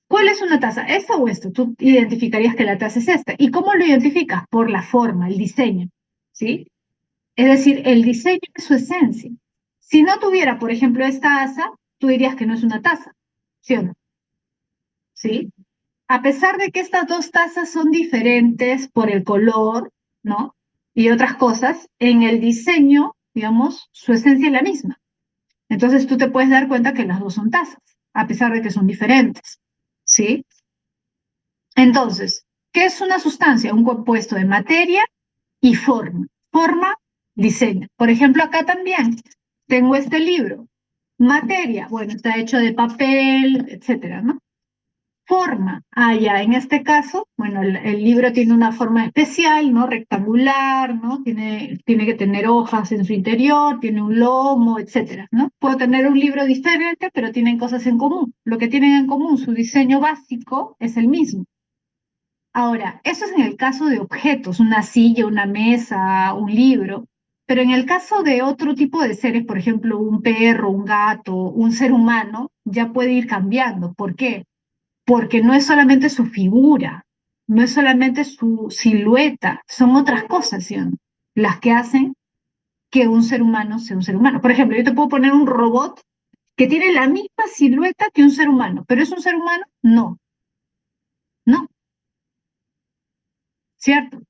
¿cuál es una taza? ¿Esta o esto? Tú identificarías que la taza es esta. ¿Y cómo lo identificas? Por la forma, el diseño, ¿sí? Es decir, el diseño es su esencia. Si no tuviera, por ejemplo, esta asa, tú dirías que no es una taza, ¿sí o no? ¿Sí? A pesar de que estas dos tazas son diferentes por el color, ¿no? Y otras cosas, en el diseño, digamos, su esencia es la misma. Entonces tú te puedes dar cuenta que las dos son tazas, a pesar de que son diferentes, ¿sí? Entonces, ¿qué es una sustancia? Un compuesto de materia y forma. Forma, diseño. Por ejemplo, acá también tengo este libro. Materia, bueno, está hecho de papel, etcétera, ¿no? Forma. Ah, ya, en este caso, bueno, el libro tiene una forma especial, ¿no? Rectangular, ¿no? Tiene que tener hojas en su interior, tiene un lomo, etcétera, ¿no? Puedo tener un libro diferente, pero tienen cosas en común. Lo que tienen en común, su diseño básico es el mismo. Ahora, eso es en el caso de objetos, una silla, una mesa, un libro, pero en el caso de otro tipo de seres, por ejemplo, un perro, un gato, un ser humano, ya puede ir cambiando. ¿Por qué? Porque no es solamente su figura, no es solamente su silueta, son otras cosas, ¿sí o no? Las que hacen que un ser humano sea un ser humano. Por ejemplo, yo te puedo poner un robot que tiene la misma silueta que un ser humano, pero ¿es un ser humano? No, no, ¿cierto?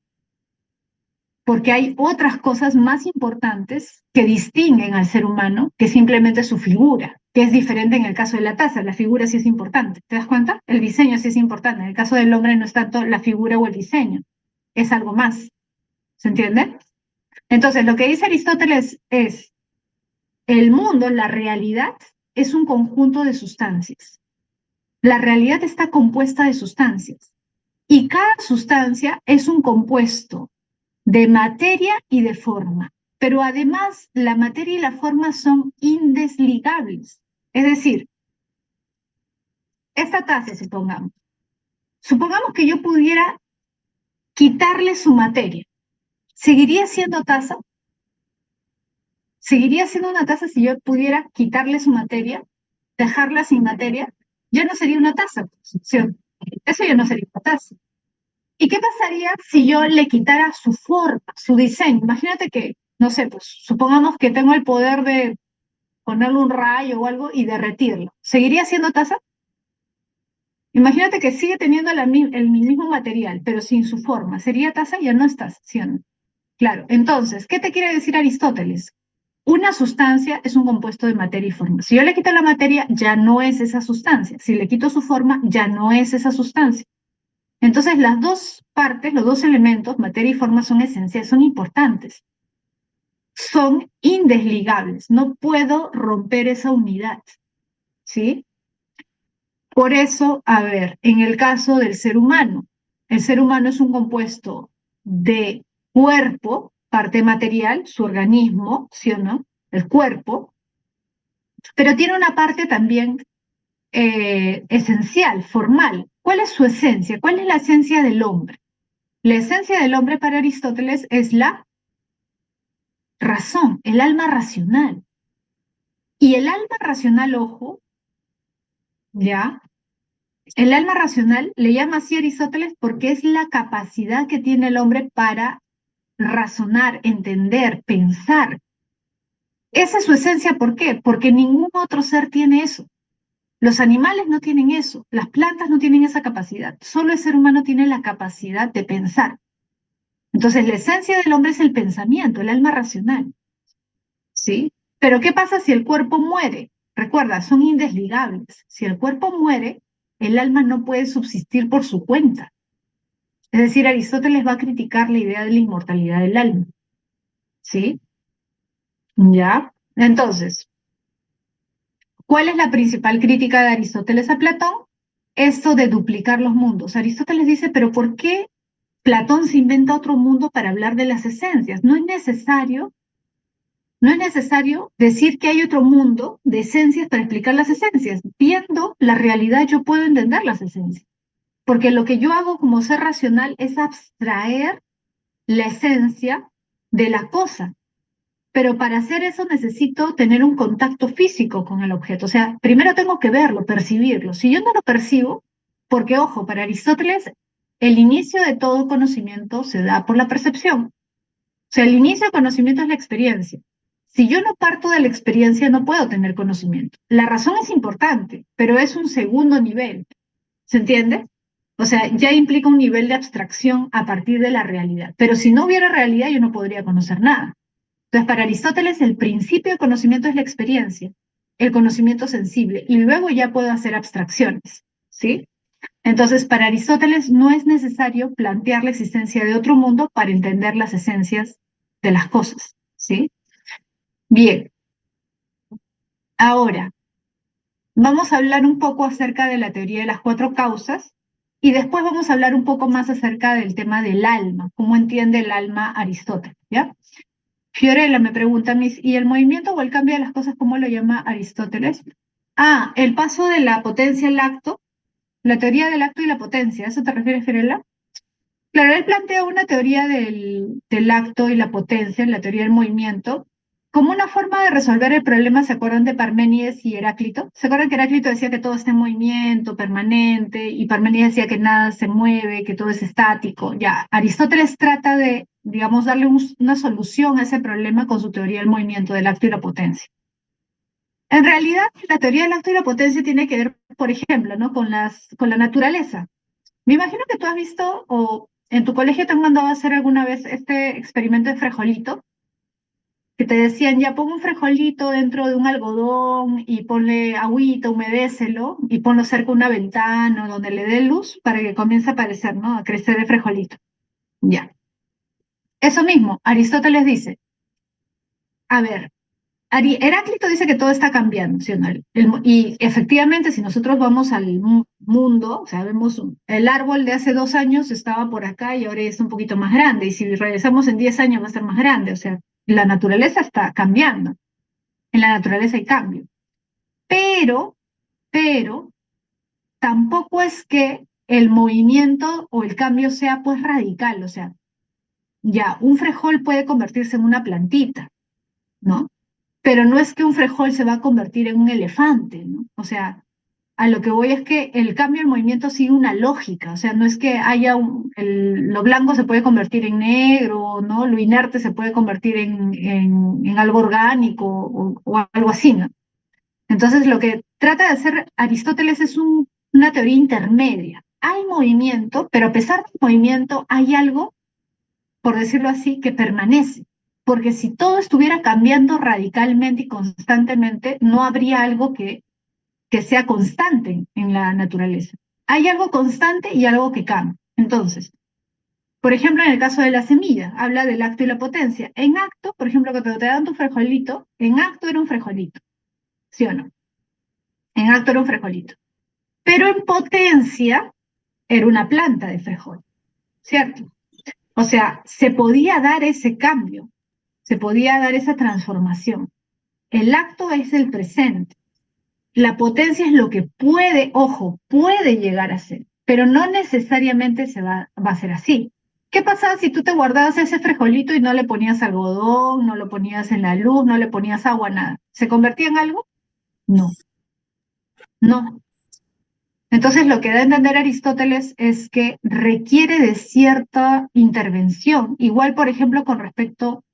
Porque hay otras cosas más importantes que distinguen al ser humano que simplemente su figura, que es diferente en el caso de la taza. La figura sí es importante, ¿te das cuenta? El diseño sí es importante. En el caso del hombre no es tanto la figura o el diseño, es algo más. ¿Se entiende? Entonces, lo que dice Aristóteles es, el mundo, la realidad, es un conjunto de sustancias. La realidad está compuesta de sustancias y cada sustancia es un compuesto de materia y de forma. Pero además, la materia y la forma son indesligables. Es decir, esta taza, supongamos que yo pudiera quitarle su materia. ¿Seguiría siendo taza? ¿Seguiría siendo una taza si yo pudiera quitarle su materia, dejarla sin materia? Ya no sería una taza, ¿sí? Eso ya no sería una taza. ¿Y qué pasaría si yo le quitara su forma, su diseño? Imagínate que, no sé, pues supongamos que tengo el poder de ponerle un rayo o algo y derretirlo. ¿Seguiría siendo taza? Imagínate que sigue teniendo el mismo material, pero sin su forma. ¿Sería taza? Ya no es taza, ¿sí o no? Claro. Entonces, ¿qué te quiere decir Aristóteles? Una sustancia es un compuesto de materia y forma. Si yo le quito la materia, ya no es esa sustancia. Si le quito su forma, ya no es esa sustancia. Entonces, las dos partes, los dos elementos, materia y forma, son esenciales, son importantes, son indesligables. No puedo romper esa unidad, ¿sí? Por eso, a ver, en el caso del ser humano, el ser humano es un compuesto de cuerpo, parte material, su organismo, ¿sí o no? El cuerpo, pero tiene una parte también esencial, formal. ¿Cuál es su esencia? ¿Cuál es la esencia del hombre? La esencia del hombre para Aristóteles es la razón, el alma racional. Y el alma racional, ojo, ya, el alma racional le llama así Aristóteles porque es la capacidad que tiene el hombre para razonar, entender, pensar. Esa es su esencia, ¿por qué? Porque ningún otro ser tiene eso. Los animales no tienen eso, las plantas no tienen esa capacidad, solo el ser humano tiene la capacidad de pensar. Entonces, la esencia del hombre es el pensamiento, el alma racional, ¿sí? Pero ¿qué pasa si el cuerpo muere? Recuerda, son indesligables. Si el cuerpo muere, el alma no puede subsistir por su cuenta. Es decir, Aristóteles va a criticar la idea de la inmortalidad del alma, ¿sí? ¿Ya? Entonces, ¿cuál es la principal crítica de Aristóteles a Platón? Esto de duplicar los mundos. Aristóteles dice, pero ¿por qué Platón se inventa otro mundo para hablar de las esencias? No es necesario decir que hay otro mundo de esencias para explicar las esencias. Viendo la realidad yo puedo entender las esencias. Porque lo que yo hago como ser racional es abstraer la esencia de la cosa. Pero para hacer eso necesito tener un contacto físico con el objeto. O sea, primero tengo que verlo, percibirlo. Si yo no lo percibo, porque ojo, para Aristóteles, el inicio de todo conocimiento se da por la percepción. O sea, el inicio del conocimiento es la experiencia. Si yo no parto de la experiencia, no puedo tener conocimiento. La razón es importante, pero es un segundo nivel. ¿Se entiende? O sea, ya implica un nivel de abstracción a partir de la realidad. Pero si no hubiera realidad, yo no podría conocer nada. Entonces, para Aristóteles, el principio del conocimiento es la experiencia, el conocimiento sensible, y luego ya puedo hacer abstracciones, ¿sí? Entonces, para Aristóteles no es necesario plantear la existencia de otro mundo para entender las esencias de las cosas, ¿sí? Bien, ahora vamos a hablar un poco acerca de la teoría de las cuatro causas y después vamos a hablar un poco más acerca del tema del alma, cómo entiende el alma Aristóteles, ¿ya? Fiorella me pregunta, Miss, ¿y el movimiento o el cambio de las cosas, cómo lo llama Aristóteles? Ah, el paso de la potencia al acto, la teoría del acto y la potencia, ¿a eso te refieres, Fiorella? Claro, él plantea una teoría del acto y la potencia, la teoría del movimiento, como una forma de resolver el problema, ¿se acuerdan de Parménides y Heráclito? ¿Se acuerdan que Heráclito decía que todo está en movimiento permanente y Parménides decía que nada se mueve, que todo es estático? Ya, Aristóteles trata de, digamos, darle una solución a ese problema con su teoría del movimiento, del acto y la potencia. En realidad, la teoría del acto y la potencia tiene que ver, por ejemplo, ¿no? con la naturaleza. Me imagino que tú has visto o en tu colegio te han mandado a hacer alguna vez este experimento de frijolito, que te decían, ya pon un frijolito dentro de un algodón y ponle agüita, humedécelo y ponlo cerca de una ventana o donde le dé luz para que comience a aparecer, ¿no? A crecer el frijolito. Ya. Eso mismo, Aristóteles dice, a ver, Heráclito dice que todo está cambiando, ¿sí o no? Y efectivamente, si nosotros vamos al mundo, o sea, vemos el árbol de hace 2 años estaba por acá y ahora ya está un poquito más grande, y si regresamos en 10 años va a estar más grande, o sea, la naturaleza está cambiando, en la naturaleza hay cambio, pero, pero, tampoco es que el movimiento o el cambio sea pues radical, o sea, ya, un frijol puede convertirse en una plantita, ¿no? Pero no es que un frejol se va a convertir en un elefante, ¿no? O sea, a lo que voy es que el cambio en movimiento sigue una lógica, o sea, no es que haya lo blanco se puede convertir en negro, ¿no? Lo inerte se puede convertir en algo orgánico o algo así, ¿no? Entonces, lo que trata de hacer Aristóteles es una teoría intermedia. Hay movimiento, pero a pesar del movimiento hay algo, por decirlo así, que permanece. Porque si todo estuviera cambiando radicalmente y constantemente, no habría algo que sea constante en la naturaleza. Hay algo constante y algo que cambia. Entonces, por ejemplo, en el caso de la semilla, habla del acto y la potencia. En acto, por ejemplo, cuando te dan tu frijolito, en acto era un frijolito, ¿sí o no? En acto era un frijolito. pero en potencia era una planta de frijol, ¿cierto? O sea, se podía dar ese cambio, se podía dar esa transformación. El acto es el presente. La potencia es lo que puede, ojo, puede llegar a ser, pero no necesariamente va a ser así. ¿Qué pasaba si tú te guardabas ese frijolito y no le ponías algodón, no lo ponías en la luz, no le ponías agua, nada? ¿Se convertía en algo? No, no. Entonces, lo que da a entender Aristóteles es que requiere de cierta intervención. Igual, por ejemplo, con respecto,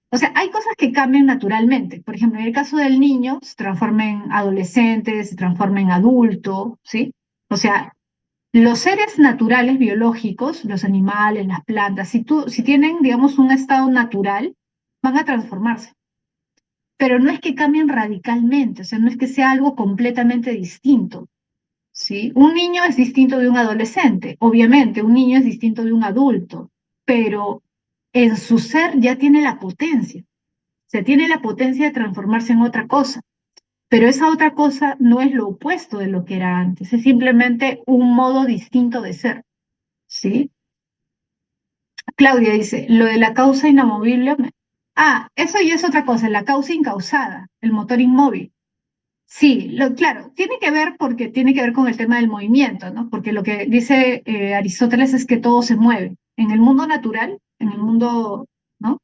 o sea, hay cosas que cambian naturalmente. Por ejemplo, en el caso del niño, se transforma en adolescente, se transforma en adulto, ¿sí? O sea, los seres naturales biológicos, los animales, las plantas, si tienen, digamos, un estado natural, van a transformarse. Pero no es que cambien radicalmente, o sea, no es que sea algo completamente distinto. ¿Sí? Un niño es distinto de un adolescente, obviamente, un niño es distinto de un adulto, pero en su ser ya tiene la potencia, se tiene la potencia de transformarse en otra cosa, pero esa otra cosa no es lo opuesto de lo que era antes, es simplemente un modo distinto de ser, ¿sí? Claudia dice, lo de la causa inamovible, eso ya es otra cosa, la causa incausada, el motor inmóvil. Sí, claro, tiene que ver porque tiene que ver con el tema del movimiento, ¿no? Porque lo que dice Aristóteles es que todo se mueve. En el mundo natural, en el mundo, ¿no?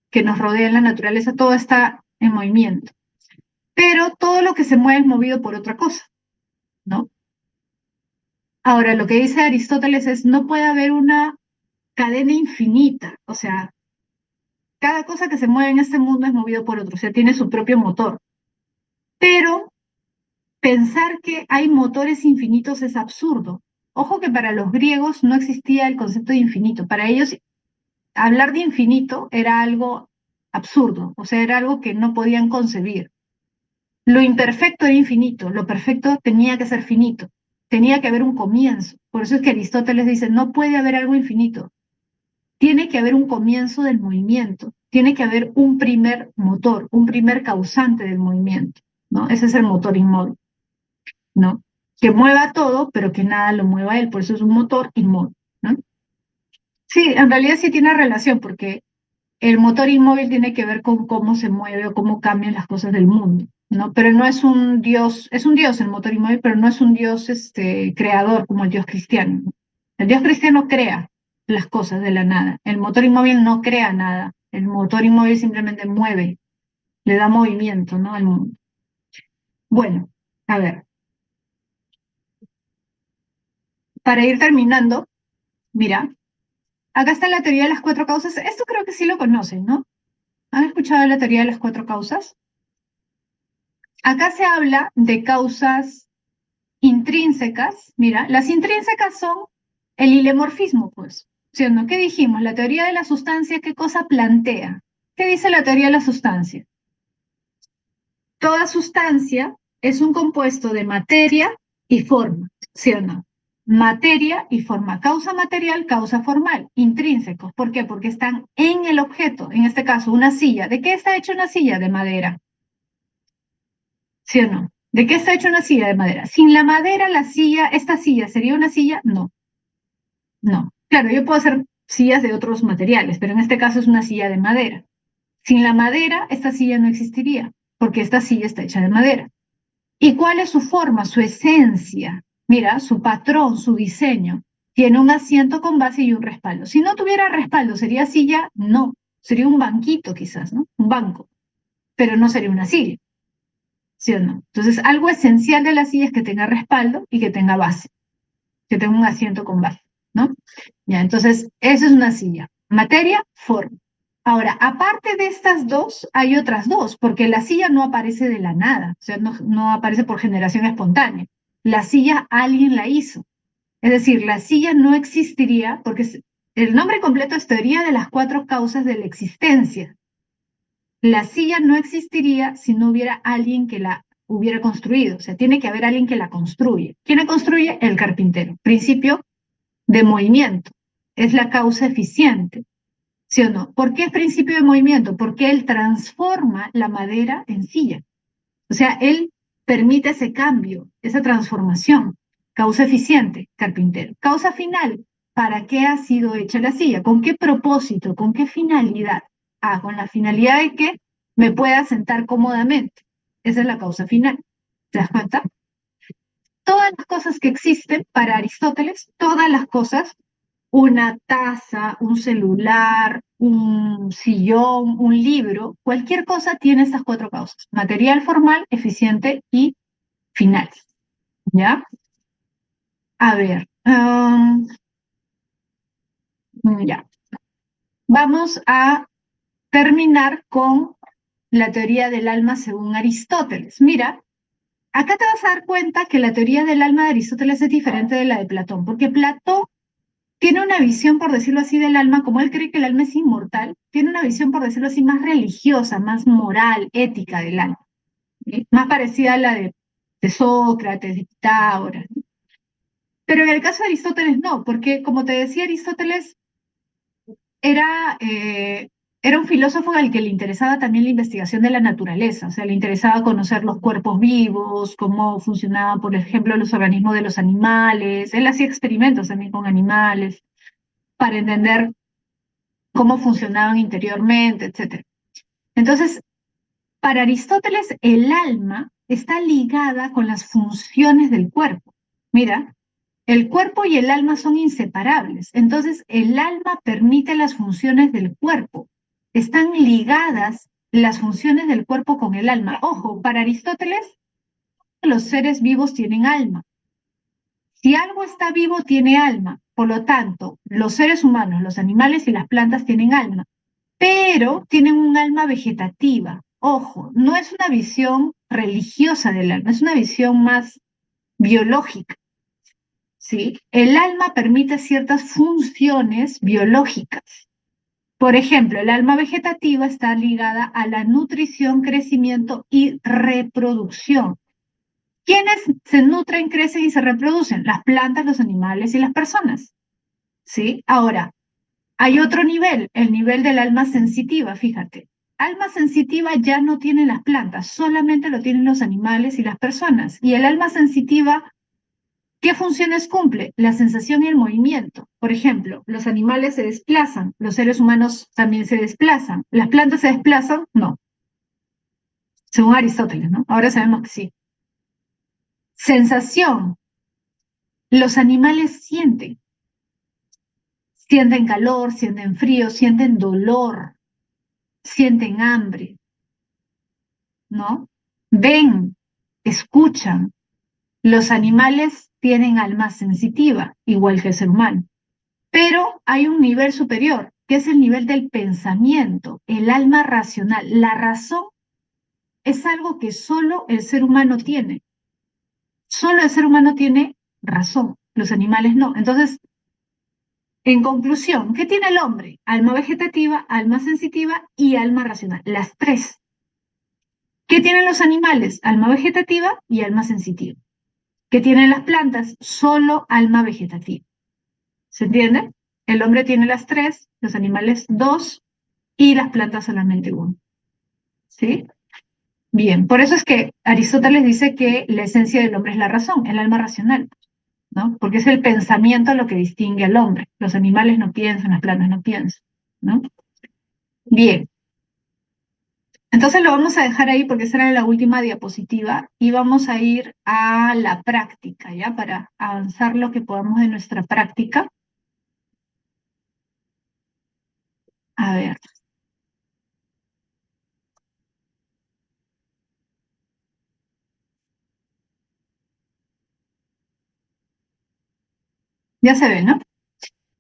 Que nos rodea en la naturaleza, todo está en movimiento. Pero todo lo que se mueve es movido por otra cosa, ¿no? Ahora, lo que dice Aristóteles es no puede haber una cadena infinita, o sea, cada cosa que se mueve en este mundo es movido por otro, o sea, tiene su propio motor. Pero pensar que hay motores infinitos es absurdo. Ojo que para los griegos no existía el concepto de infinito. Para ellos, hablar de infinito era algo absurdo, o sea, era algo que no podían concebir. Lo imperfecto era infinito, lo perfecto tenía que ser finito, tenía que haber un comienzo. Por eso es que Aristóteles dice, no puede haber algo infinito, tiene que haber un comienzo del movimiento, tiene que haber un primer motor, un primer causante del movimiento, ¿no? Ese es el motor inmóvil. ¿No? Que mueva todo, pero que nada lo mueva a él, por eso es un motor inmóvil, ¿no? Sí, en realidad sí tiene relación, porque el motor inmóvil tiene que ver con cómo se mueve o cómo cambian las cosas del mundo, ¿no? Pero no es un dios, es un dios el motor inmóvil, pero no es un dios creador como el dios cristiano, ¿no? El dios cristiano crea las cosas de la nada, el motor inmóvil no crea nada, el motor inmóvil simplemente mueve, le da movimiento, ¿no? Al mundo. Bueno, a ver, para ir terminando, mira. Acá está la teoría de las cuatro causas. Esto creo que sí lo conocen, ¿no? ¿Han escuchado la teoría de las cuatro causas? Acá se habla de causas intrínsecas. Mira, las intrínsecas son el hilemorfismo, pues. ¿Sí o no? ¿Qué dijimos? La teoría de la sustancia, ¿qué cosa plantea? ¿Qué dice la teoría de la sustancia? Toda sustancia es un compuesto de materia y forma, ¿sí o no? Materia y forma, causa material, causa formal, intrínsecos. ¿Por qué? Porque están en el objeto, en este caso una silla. ¿De qué está hecha una silla? De madera, ¿sí o no? ¿De qué está hecha una silla de madera? Sin la madera, la silla, esta silla, ¿sería una silla? No, no. Claro, yo puedo hacer sillas de otros materiales, pero en este caso es una silla de madera. Sin la madera, esta silla no existiría, porque esta silla está hecha de madera. ¿Y cuál es su forma, su esencia? Mira, su patrón, su diseño. Tiene un asiento con base y un respaldo. Si no tuviera respaldo, ¿sería silla? No. Sería un banquito quizás, ¿no? Un banco. Pero no sería una silla, ¿sí o no? Entonces, algo esencial de la silla es que tenga respaldo y que tenga base, que tenga un asiento con base, ¿no? Ya, entonces, eso es una silla. Materia, forma. Ahora, aparte de estas dos, hay otras dos, porque la silla no aparece de la nada, o sea, no aparece por generación espontánea. La silla alguien la hizo. Es decir, la silla no existiría, porque el nombre completo es Teoría de las cuatro causas de la existencia. La silla no existiría si no hubiera alguien que la hubiera construido, o sea, tiene que haber alguien que la construye. ¿Quién la construye? El carpintero. Principio de movimiento. Es la causa eficiente. ¿Sí o no? ¿Por qué es principio de movimiento? Porque él transforma la madera en silla. O sea, él permite ese cambio, esa transformación. Causa eficiente, carpintero. Causa final, ¿para qué ha sido hecha la silla? ¿Con qué propósito? ¿Con qué finalidad? Ah, con la finalidad de que me pueda sentar cómodamente. Esa es la causa final. ¿Te das cuenta? Todas las cosas que existen para Aristóteles, todas las cosas, una taza, un celular, un sillón, un libro, cualquier cosa tiene estas cuatro causas: material, formal, eficiente y final. ¿Ya? A ver, ya. Vamos a terminar con la teoría del alma según Aristóteles. Mira, acá te vas a dar cuenta que la teoría del alma de Aristóteles es diferente de la de Platón, porque Platón tiene una visión, por decirlo así, del alma, como él cree que el alma es inmortal, tiene una visión, por decirlo así, más religiosa, más moral, ética del alma, ¿sí? Más parecida a la de Sócrates, de Pitágoras, ¿no? Pero en el caso de Aristóteles no, porque como te decía, Aristóteles era, era un filósofo al que le interesaba también la investigación de la naturaleza, o sea, le interesaba conocer los cuerpos vivos, cómo funcionaban, por ejemplo, los organismos de los animales. Él hacía experimentos también con animales para entender cómo funcionaban interiormente, etcétera. Entonces, para Aristóteles, el alma está ligada con las funciones del cuerpo. Mira, el cuerpo y el alma son inseparables. Entonces, el alma permite las funciones del cuerpo. Están ligadas las funciones del cuerpo con el alma. Ojo, para Aristóteles, los seres vivos tienen alma. Si algo está vivo, tiene alma. Por lo tanto, los seres humanos, los animales y las plantas tienen alma, pero tienen un alma vegetativa. Ojo, no es una visión religiosa del alma, es una visión más biológica, ¿sí? El alma permite ciertas funciones biológicas. Por ejemplo, el alma vegetativa está ligada a la nutrición, crecimiento y reproducción. ¿Quiénes se nutren, crecen y se reproducen? Las plantas, los animales y las personas, ¿sí? Ahora, hay otro nivel, el nivel del alma sensitiva, fíjate. Alma sensitiva ya no tienen las plantas, solamente lo tienen los animales y las personas. Y el alma sensitiva, ¿qué funciones cumple? La sensación y el movimiento. Por ejemplo, los animales se desplazan, los seres humanos también se desplazan. ¿Las plantas se desplazan? No, según Aristóteles, ¿no? Ahora sabemos que sí. Sensación. Los animales sienten calor, sienten frío, sienten dolor, sienten hambre, ¿no? Ven, escuchan. Los animales tienen alma sensitiva, igual que el ser humano. Pero hay un nivel superior, que es el nivel del pensamiento, el alma racional. La razón es algo que solo el ser humano tiene. Solo el ser humano tiene razón, los animales no. Entonces, en conclusión, ¿qué tiene el hombre? Alma vegetativa, alma sensitiva y alma racional. Las tres. ¿Qué tienen los animales? Alma vegetativa y alma sensitiva. ¿Qué tienen las plantas? Solo alma vegetativa. ¿Se entiende? El hombre tiene las tres, los animales dos y las plantas solamente uno. ¿Sí? Bien, por eso es que Aristóteles dice que la esencia del hombre es la razón, el alma racional, ¿no? Porque es el pensamiento lo que distingue al hombre. Los animales no piensan, las plantas no piensan, ¿no? Bien, entonces lo vamos a dejar ahí porque esa era la última diapositiva y vamos a ir a la práctica, ¿ya? Para avanzar lo que podamos de nuestra práctica. A ver. Ya se ve, ¿no?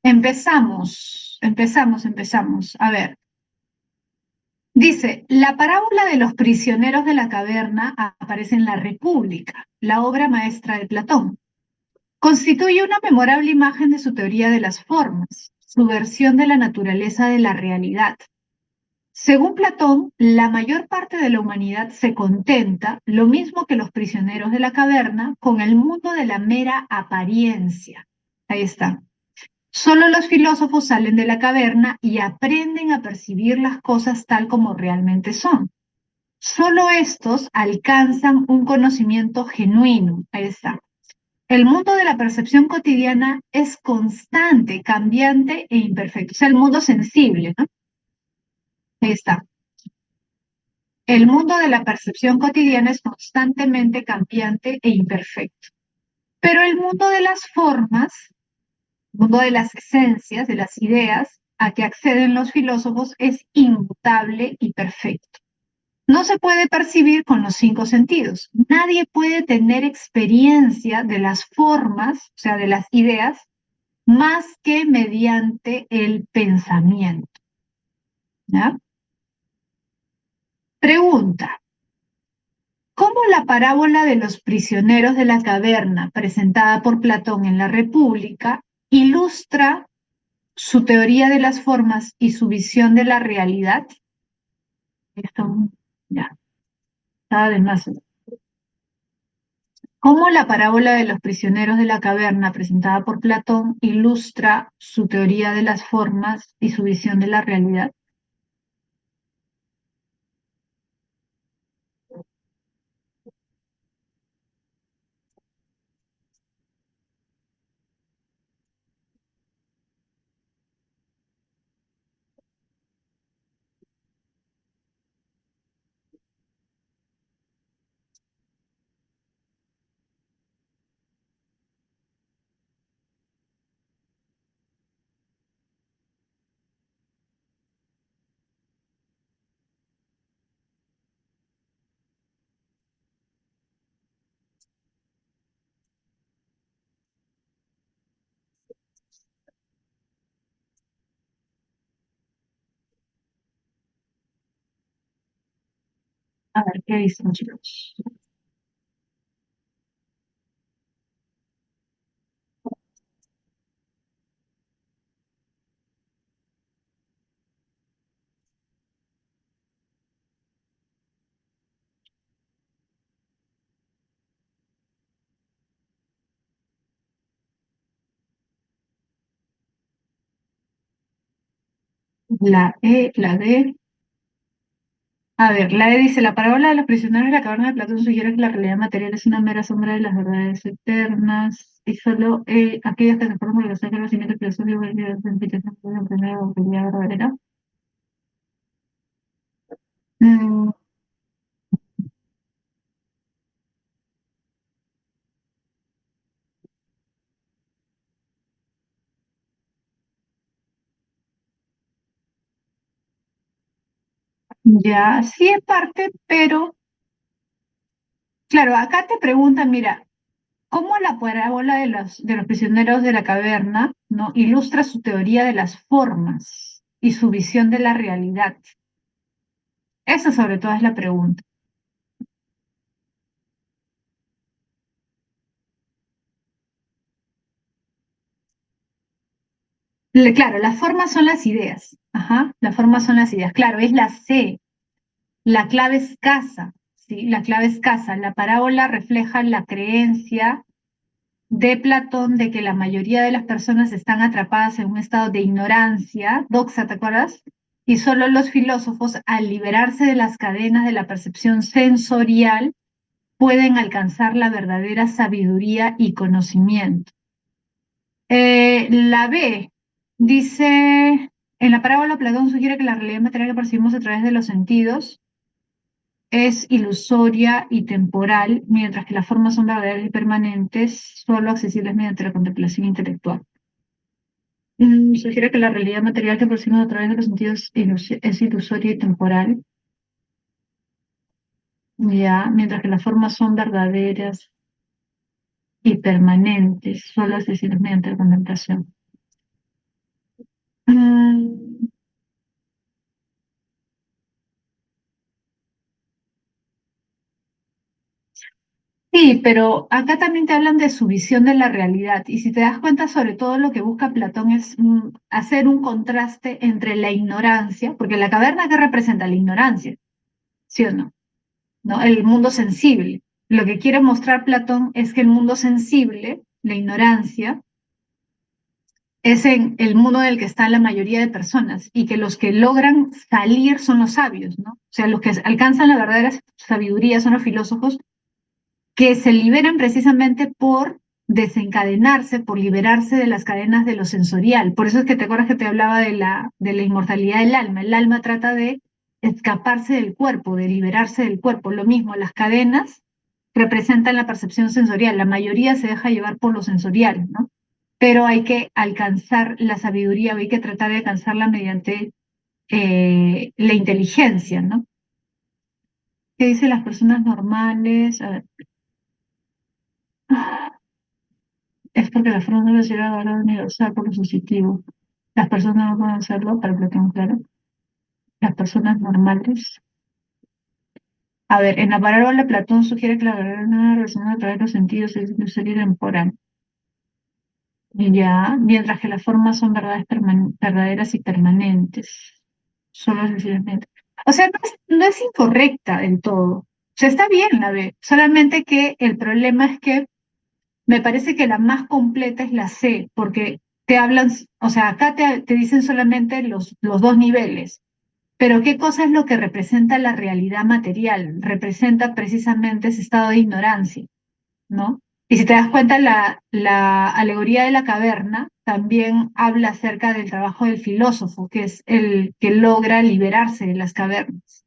Empezamos. A ver, dice, la parábola de los prisioneros de la caverna aparece en La República, la obra maestra de Platón. Constituye una memorable imagen de su teoría de las formas, su versión de la naturaleza de la realidad. Según Platón, la mayor parte de la humanidad se contenta, lo mismo que los prisioneros de la caverna, con el mundo de la mera apariencia. Ahí está. Solo los filósofos salen de la caverna y aprenden a percibir las cosas tal como realmente son. Solo estos alcanzan un conocimiento genuino. Ahí está. El mundo de la percepción cotidiana es constante, cambiante e imperfecto. O sea, el mundo sensible, ¿no? Ahí está. El mundo de la percepción cotidiana es constantemente cambiante e imperfecto. Pero el mundo de las formas, el mundo de las esencias, de las ideas a que acceden los filósofos es inmutable y perfecto. No se puede percibir con los cinco sentidos. Nadie puede tener experiencia de las formas, o sea, de las ideas, más que mediante el pensamiento. ¿Ya? Pregunta. ¿Cómo la parábola de los prisioneros de la caverna, presentada por Platón en la República, ilustra su teoría de las formas y su visión de la realidad? Esto ya, estaba de más. ¿Cómo la parábola de los prisioneros de la caverna, presentada por Platón, ilustra su teoría de las formas y su visión de la realidad? A ver, ¿qué dicen, chicos? La E, la D. A ver, la E dice, la parábola de los prisioneros de la caverna de Platón sugiere que la realidad material es una mera sombra de las verdades eternas y solo aquellas que se forman por los conocimientos filosóficos y las invitaciones de la primera autoridad verdadera. Mm, ya, sí es parte, pero claro, acá te preguntan, mira, ¿cómo la parábola de los prisioneros de la caverna, ¿no? Ilustra su teoría de las formas y su visión de la realidad? Esa sobre todo es la pregunta. Claro, las formas son las ideas. Ajá, las formas son las ideas. Claro, es la C. La clave es casa. ¿Sí? La clave es casa. La parábola refleja la creencia de Platón de que la mayoría de las personas están atrapadas en un estado de ignorancia, doxa, ¿te acuerdas? Y solo los filósofos, al liberarse de las cadenas de la percepción sensorial, pueden alcanzar la verdadera sabiduría y conocimiento. La B dice, en la parábola Platón sugiere que la realidad material que percibimos a través de los sentidos es ilusoria y temporal, mientras que las formas son verdaderas y permanentes, solo accesibles mediante la contemplación intelectual. Sugiere que la realidad material que percibimos a través de los sentidos es ilusoria y temporal, ya, mientras que las formas son verdaderas y permanentes, solo accesibles mediante la contemplación. Mm, Sí, pero acá también te hablan de su visión de la realidad. Y si te das cuenta, sobre todo lo que busca Platón es hacer un contraste entre la ignorancia, porque la caverna que representa la ignorancia, ¿sí o no? ¿No? El mundo sensible. Lo que quiere mostrar Platón es que el mundo sensible, la ignorancia, es en el mundo en el que está la mayoría de personas y que los que logran salir son los sabios, ¿no? O sea, los que alcanzan la verdadera sabiduría son los filósofos que se liberan precisamente por desencadenarse, por liberarse de las cadenas de lo sensorial. Por eso es que te acuerdas que te hablaba de la inmortalidad del alma. El alma trata de escaparse del cuerpo, de liberarse del cuerpo. Lo mismo, las cadenas representan la percepción sensorial. La mayoría se deja llevar por lo sensorial, ¿no? Pero hay que alcanzar la sabiduría, hay que tratar de alcanzarla mediante la inteligencia, ¿no? ¿Qué dicen las personas normales? A ver. Es porque la forma debe ser valor universal por lo positivo. Las personas no pueden hacerlo, para Platón, claro. Las personas normales. A ver, en la parábola Platón sugiere que la verdad no es relacionada a través de los sentidos, es sería temporal. Ya, mientras que las formas son verdaderas y permanentes. Solo sencillamente. O sea, no es incorrecta del todo. O sea, está bien la B. Solamente que el problema es que me parece que la más completa es la C, porque te hablan, o sea, acá te dicen solamente los dos niveles. Pero ¿qué cosa es lo que representa la realidad material? Representa precisamente ese estado de ignorancia, ¿no? Y si te das cuenta, la alegoría de la caverna también habla acerca del trabajo del filósofo, que es el que logra liberarse de las cavernas.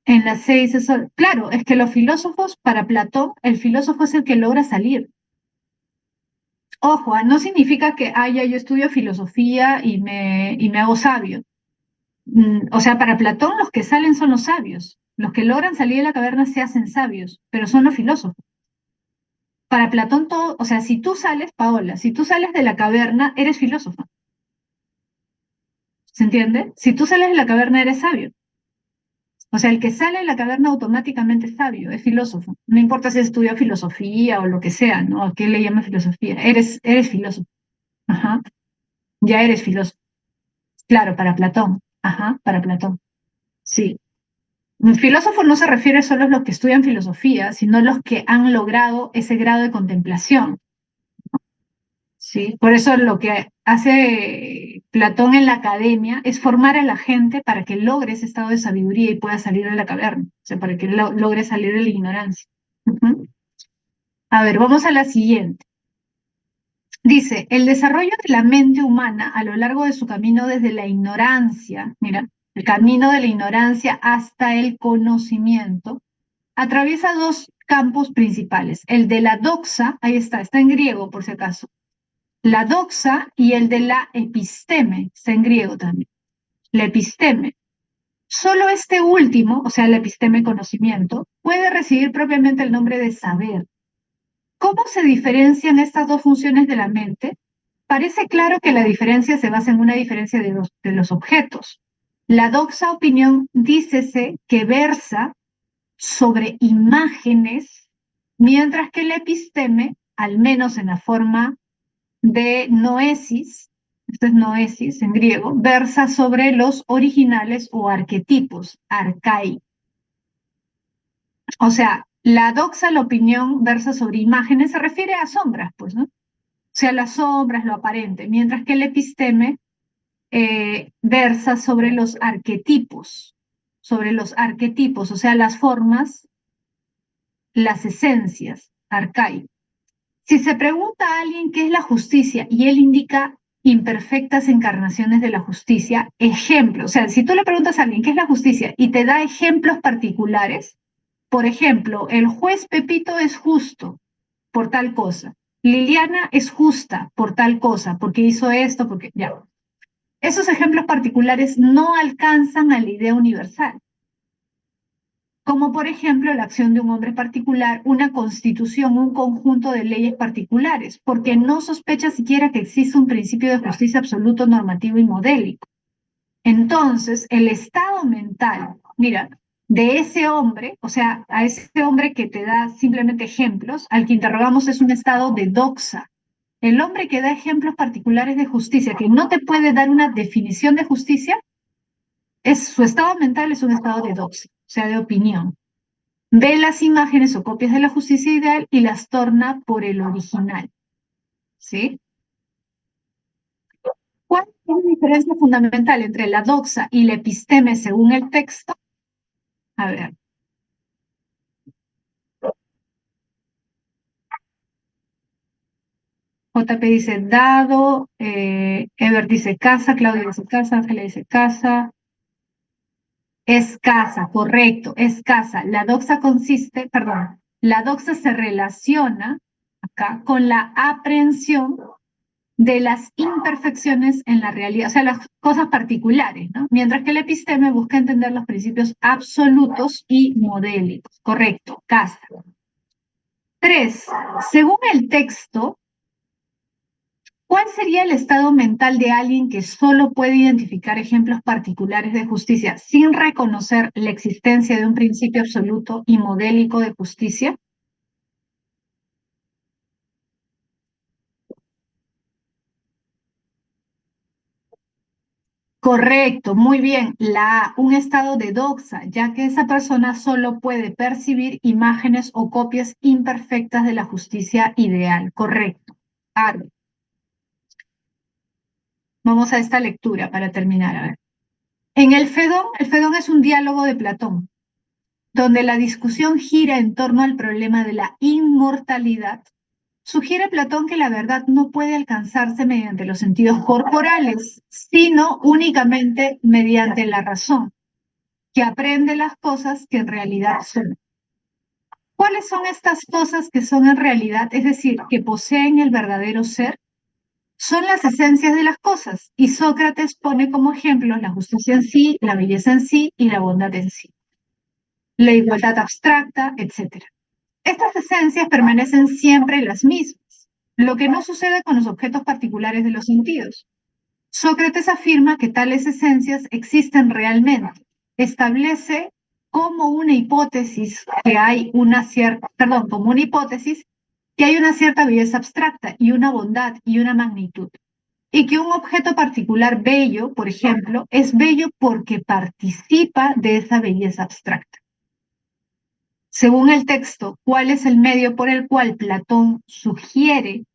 En las seis, eso, claro, es que los filósofos, para Platón, el filósofo es el que logra salir. Ojo, no significa que, ya yo estudio filosofía y me hago sabio. O sea, para Platón los que salen son los sabios. Los que logran salir de la caverna se hacen sabios, pero son los filósofos. Para Platón todo, o sea, si tú sales, Paola, si tú sales de la caverna, eres filósofo. ¿Se entiende? Si tú sales de la caverna, eres sabio. O sea, el que sale de la caverna automáticamente es sabio, es filósofo. No importa si estudia filosofía o lo que sea, ¿no? ¿A qué le llama filosofía? Eres filósofo. Ajá. Ya eres filósofo. Claro, para Platón. Ajá, para Platón. Sí. Un filósofo no se refiere solo a los que estudian filosofía, sino a los que han logrado ese grado de contemplación. ¿Sí? Por eso lo que hace Platón en la academia es formar a la gente para que logre ese estado de sabiduría y pueda salir de la caverna, o sea, para que logre salir de la ignorancia. Ujú. A ver, vamos a la siguiente. Dice, el desarrollo de la mente humana a lo largo de su camino desde la ignorancia, mira, el camino de la ignorancia hasta el conocimiento, atraviesa dos campos principales, el de la doxa, ahí está en griego por si acaso, la doxa y el de la episteme, está en griego también. La episteme. Solo este último, o sea, la episteme conocimiento, puede recibir propiamente el nombre de saber. ¿Cómo se diferencian estas dos funciones de la mente? Parece claro que la diferencia se basa en una diferencia de los objetos. La doxa opinión dícese que versa sobre imágenes, mientras que la episteme, al menos en la forma de noesis, esto es noesis en griego, versa sobre los originales o arquetipos, arcai. O sea, la doxa, la opinión, versa sobre imágenes, se refiere a sombras, pues, ¿no? O sea, las sombras, lo aparente, mientras que el episteme versa sobre los arquetipos, o sea, las formas, las esencias, arcai. Si se pregunta a alguien qué es la justicia y él indica imperfectas encarnaciones de la justicia, ejemplos, o sea, si tú le preguntas a alguien qué es la justicia y te da ejemplos particulares, por ejemplo, el juez Pepito es justo por tal cosa, Liliana es justa por tal cosa, porque hizo esto, porque ya. Esos ejemplos particulares no alcanzan a la idea universal, como por ejemplo la acción de un hombre particular, una constitución, un conjunto de leyes particulares, porque no sospecha siquiera que existe un principio de justicia absoluto, normativo y modélico. Entonces, el estado mental, mira, de ese hombre, o sea, a ese hombre que te da simplemente ejemplos, al que interrogamos es un estado de doxa. El hombre que da ejemplos particulares de justicia, que no te puede dar una definición de justicia, su estado mental es un estado de doxa, o sea, de opinión. Ve las imágenes o copias de la justicia ideal y las torna por el original. ¿Sí? ¿Cuál es la diferencia fundamental entre la doxa y la episteme según el texto? A ver, JP dice dado, Ever dice casa, Claudia dice casa, Ángela dice casa. Es casa, correcto, es casa. La doxa consiste, perdón, la doxa se relaciona acá con la aprehensión de las imperfecciones en la realidad, o sea, las cosas particulares, ¿no? Mientras que el episteme busca entender los principios absolutos y modélicos. Correcto, casa. 3. Según el texto, ¿cuál sería el estado mental de alguien que solo puede identificar ejemplos particulares de justicia sin reconocer la existencia de un principio absoluto y modélico de justicia? Correcto, muy bien. Un estado de doxa, ya que esa persona solo puede percibir imágenes o copias imperfectas de la justicia ideal. Correcto. Ahora, vamos a esta lectura para terminar. A ver. En el Fedón es un diálogo de Platón, donde la discusión gira en torno al problema de la inmortalidad. Sugiere Platón que la verdad no puede alcanzarse mediante los sentidos corporales, sino únicamente mediante la razón, que aprende las cosas que en realidad son. ¿Cuáles son estas cosas que son en realidad, es decir, que poseen el verdadero ser? Son las esencias de las cosas, y Sócrates pone como ejemplos la justicia en sí, la belleza en sí y la bondad en sí, la igualdad abstracta, etc. Estas esencias permanecen siempre las mismas, lo que no sucede con los objetos particulares de los sentidos. Sócrates afirma que tales esencias existen realmente. Establece como una hipótesis que hay una cierta, perdón, como una hipótesis que hay una cierta belleza abstracta y una bondad y una magnitud. Y que un objeto particular bello, por ejemplo, es bello porque participa de esa belleza abstracta. Según el texto, ¿cuál es el medio por el cual Platón sugiere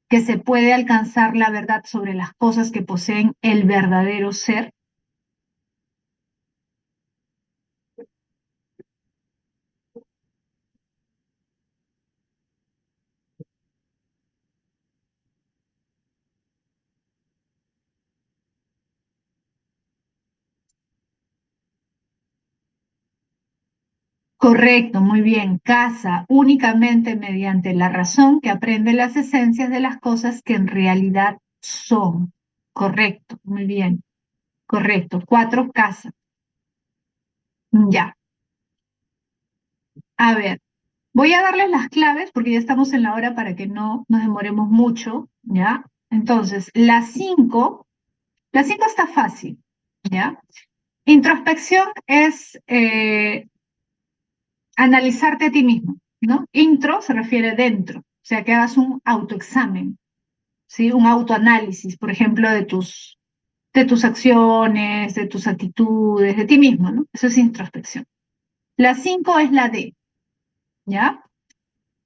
que se puede alcanzar la verdad sobre las cosas que poseen el verdadero ser? Correcto, muy bien. Casa únicamente mediante la razón que aprende las esencias de las cosas que en realidad son. Correcto, muy bien. Correcto. 4, casa. Ya. A ver, voy a darles las claves porque ya estamos en la hora para que no nos demoremos mucho, ¿ya? Entonces, la cinco está fácil, ¿ya? Introspección es analizarte a ti mismo, ¿no? Intro se refiere dentro, o sea, que hagas un autoexamen, ¿sí? Un autoanálisis, por ejemplo, de tus acciones, de tus actitudes, de ti mismo, ¿no? Eso es introspección. La 5 es la D, ¿ya?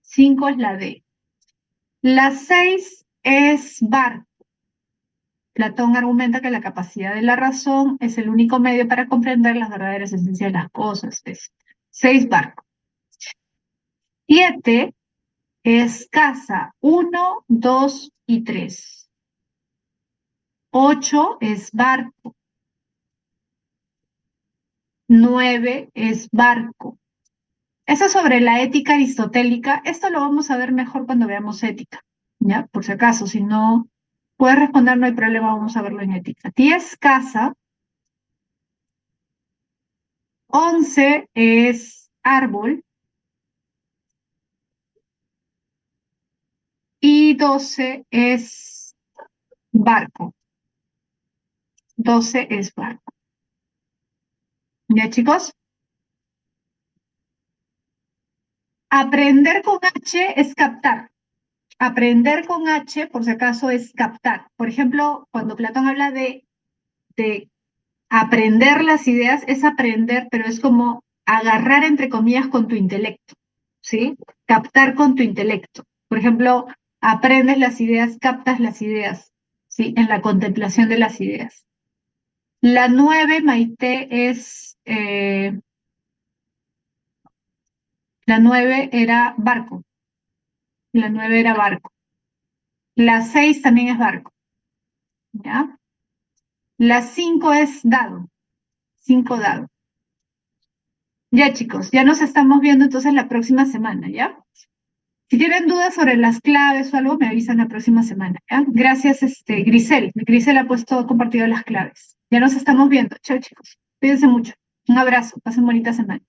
5 es la D. La 6 es bar. Platón argumenta que la capacidad de la razón es el único medio para comprender las verdaderas esencias de las cosas. Es 6 bar. 7 es casa, 1, 2 y 3. 8 es barco, 9 es barco. Eso es sobre la ética aristotélica. Esto lo vamos a ver mejor cuando veamos ética, ¿ya? Por si acaso, si no puedes responder, no hay problema, vamos a verlo en ética. 10 casa, 11 es árbol y 12 es barco. 12 es barco. ¿Ya, chicos? Aprender con H es captar. Aprender con H, por si acaso, es captar. Por ejemplo, cuando Platón habla de aprender las ideas, es aprender, pero es como agarrar, entre comillas, con tu intelecto, ¿sí? Captar con tu intelecto. Por ejemplo, aprendes las ideas, captas las ideas, ¿sí? En la contemplación de las ideas. La 9, Maite, la 9 era barco. La 9 era barco. La 6 también es barco, ¿ya? La 5 es dado, 5 dado. Ya, chicos, ya nos estamos viendo entonces la próxima semana, ¿ya? Si tienen dudas sobre las claves o algo, me avisan la próxima semana, ¿ya? Gracias, Grisel. Grisel ha compartido las claves. Ya nos estamos viendo. Chao, chicos. Cuídense mucho. Un abrazo. Pasen bonita semana.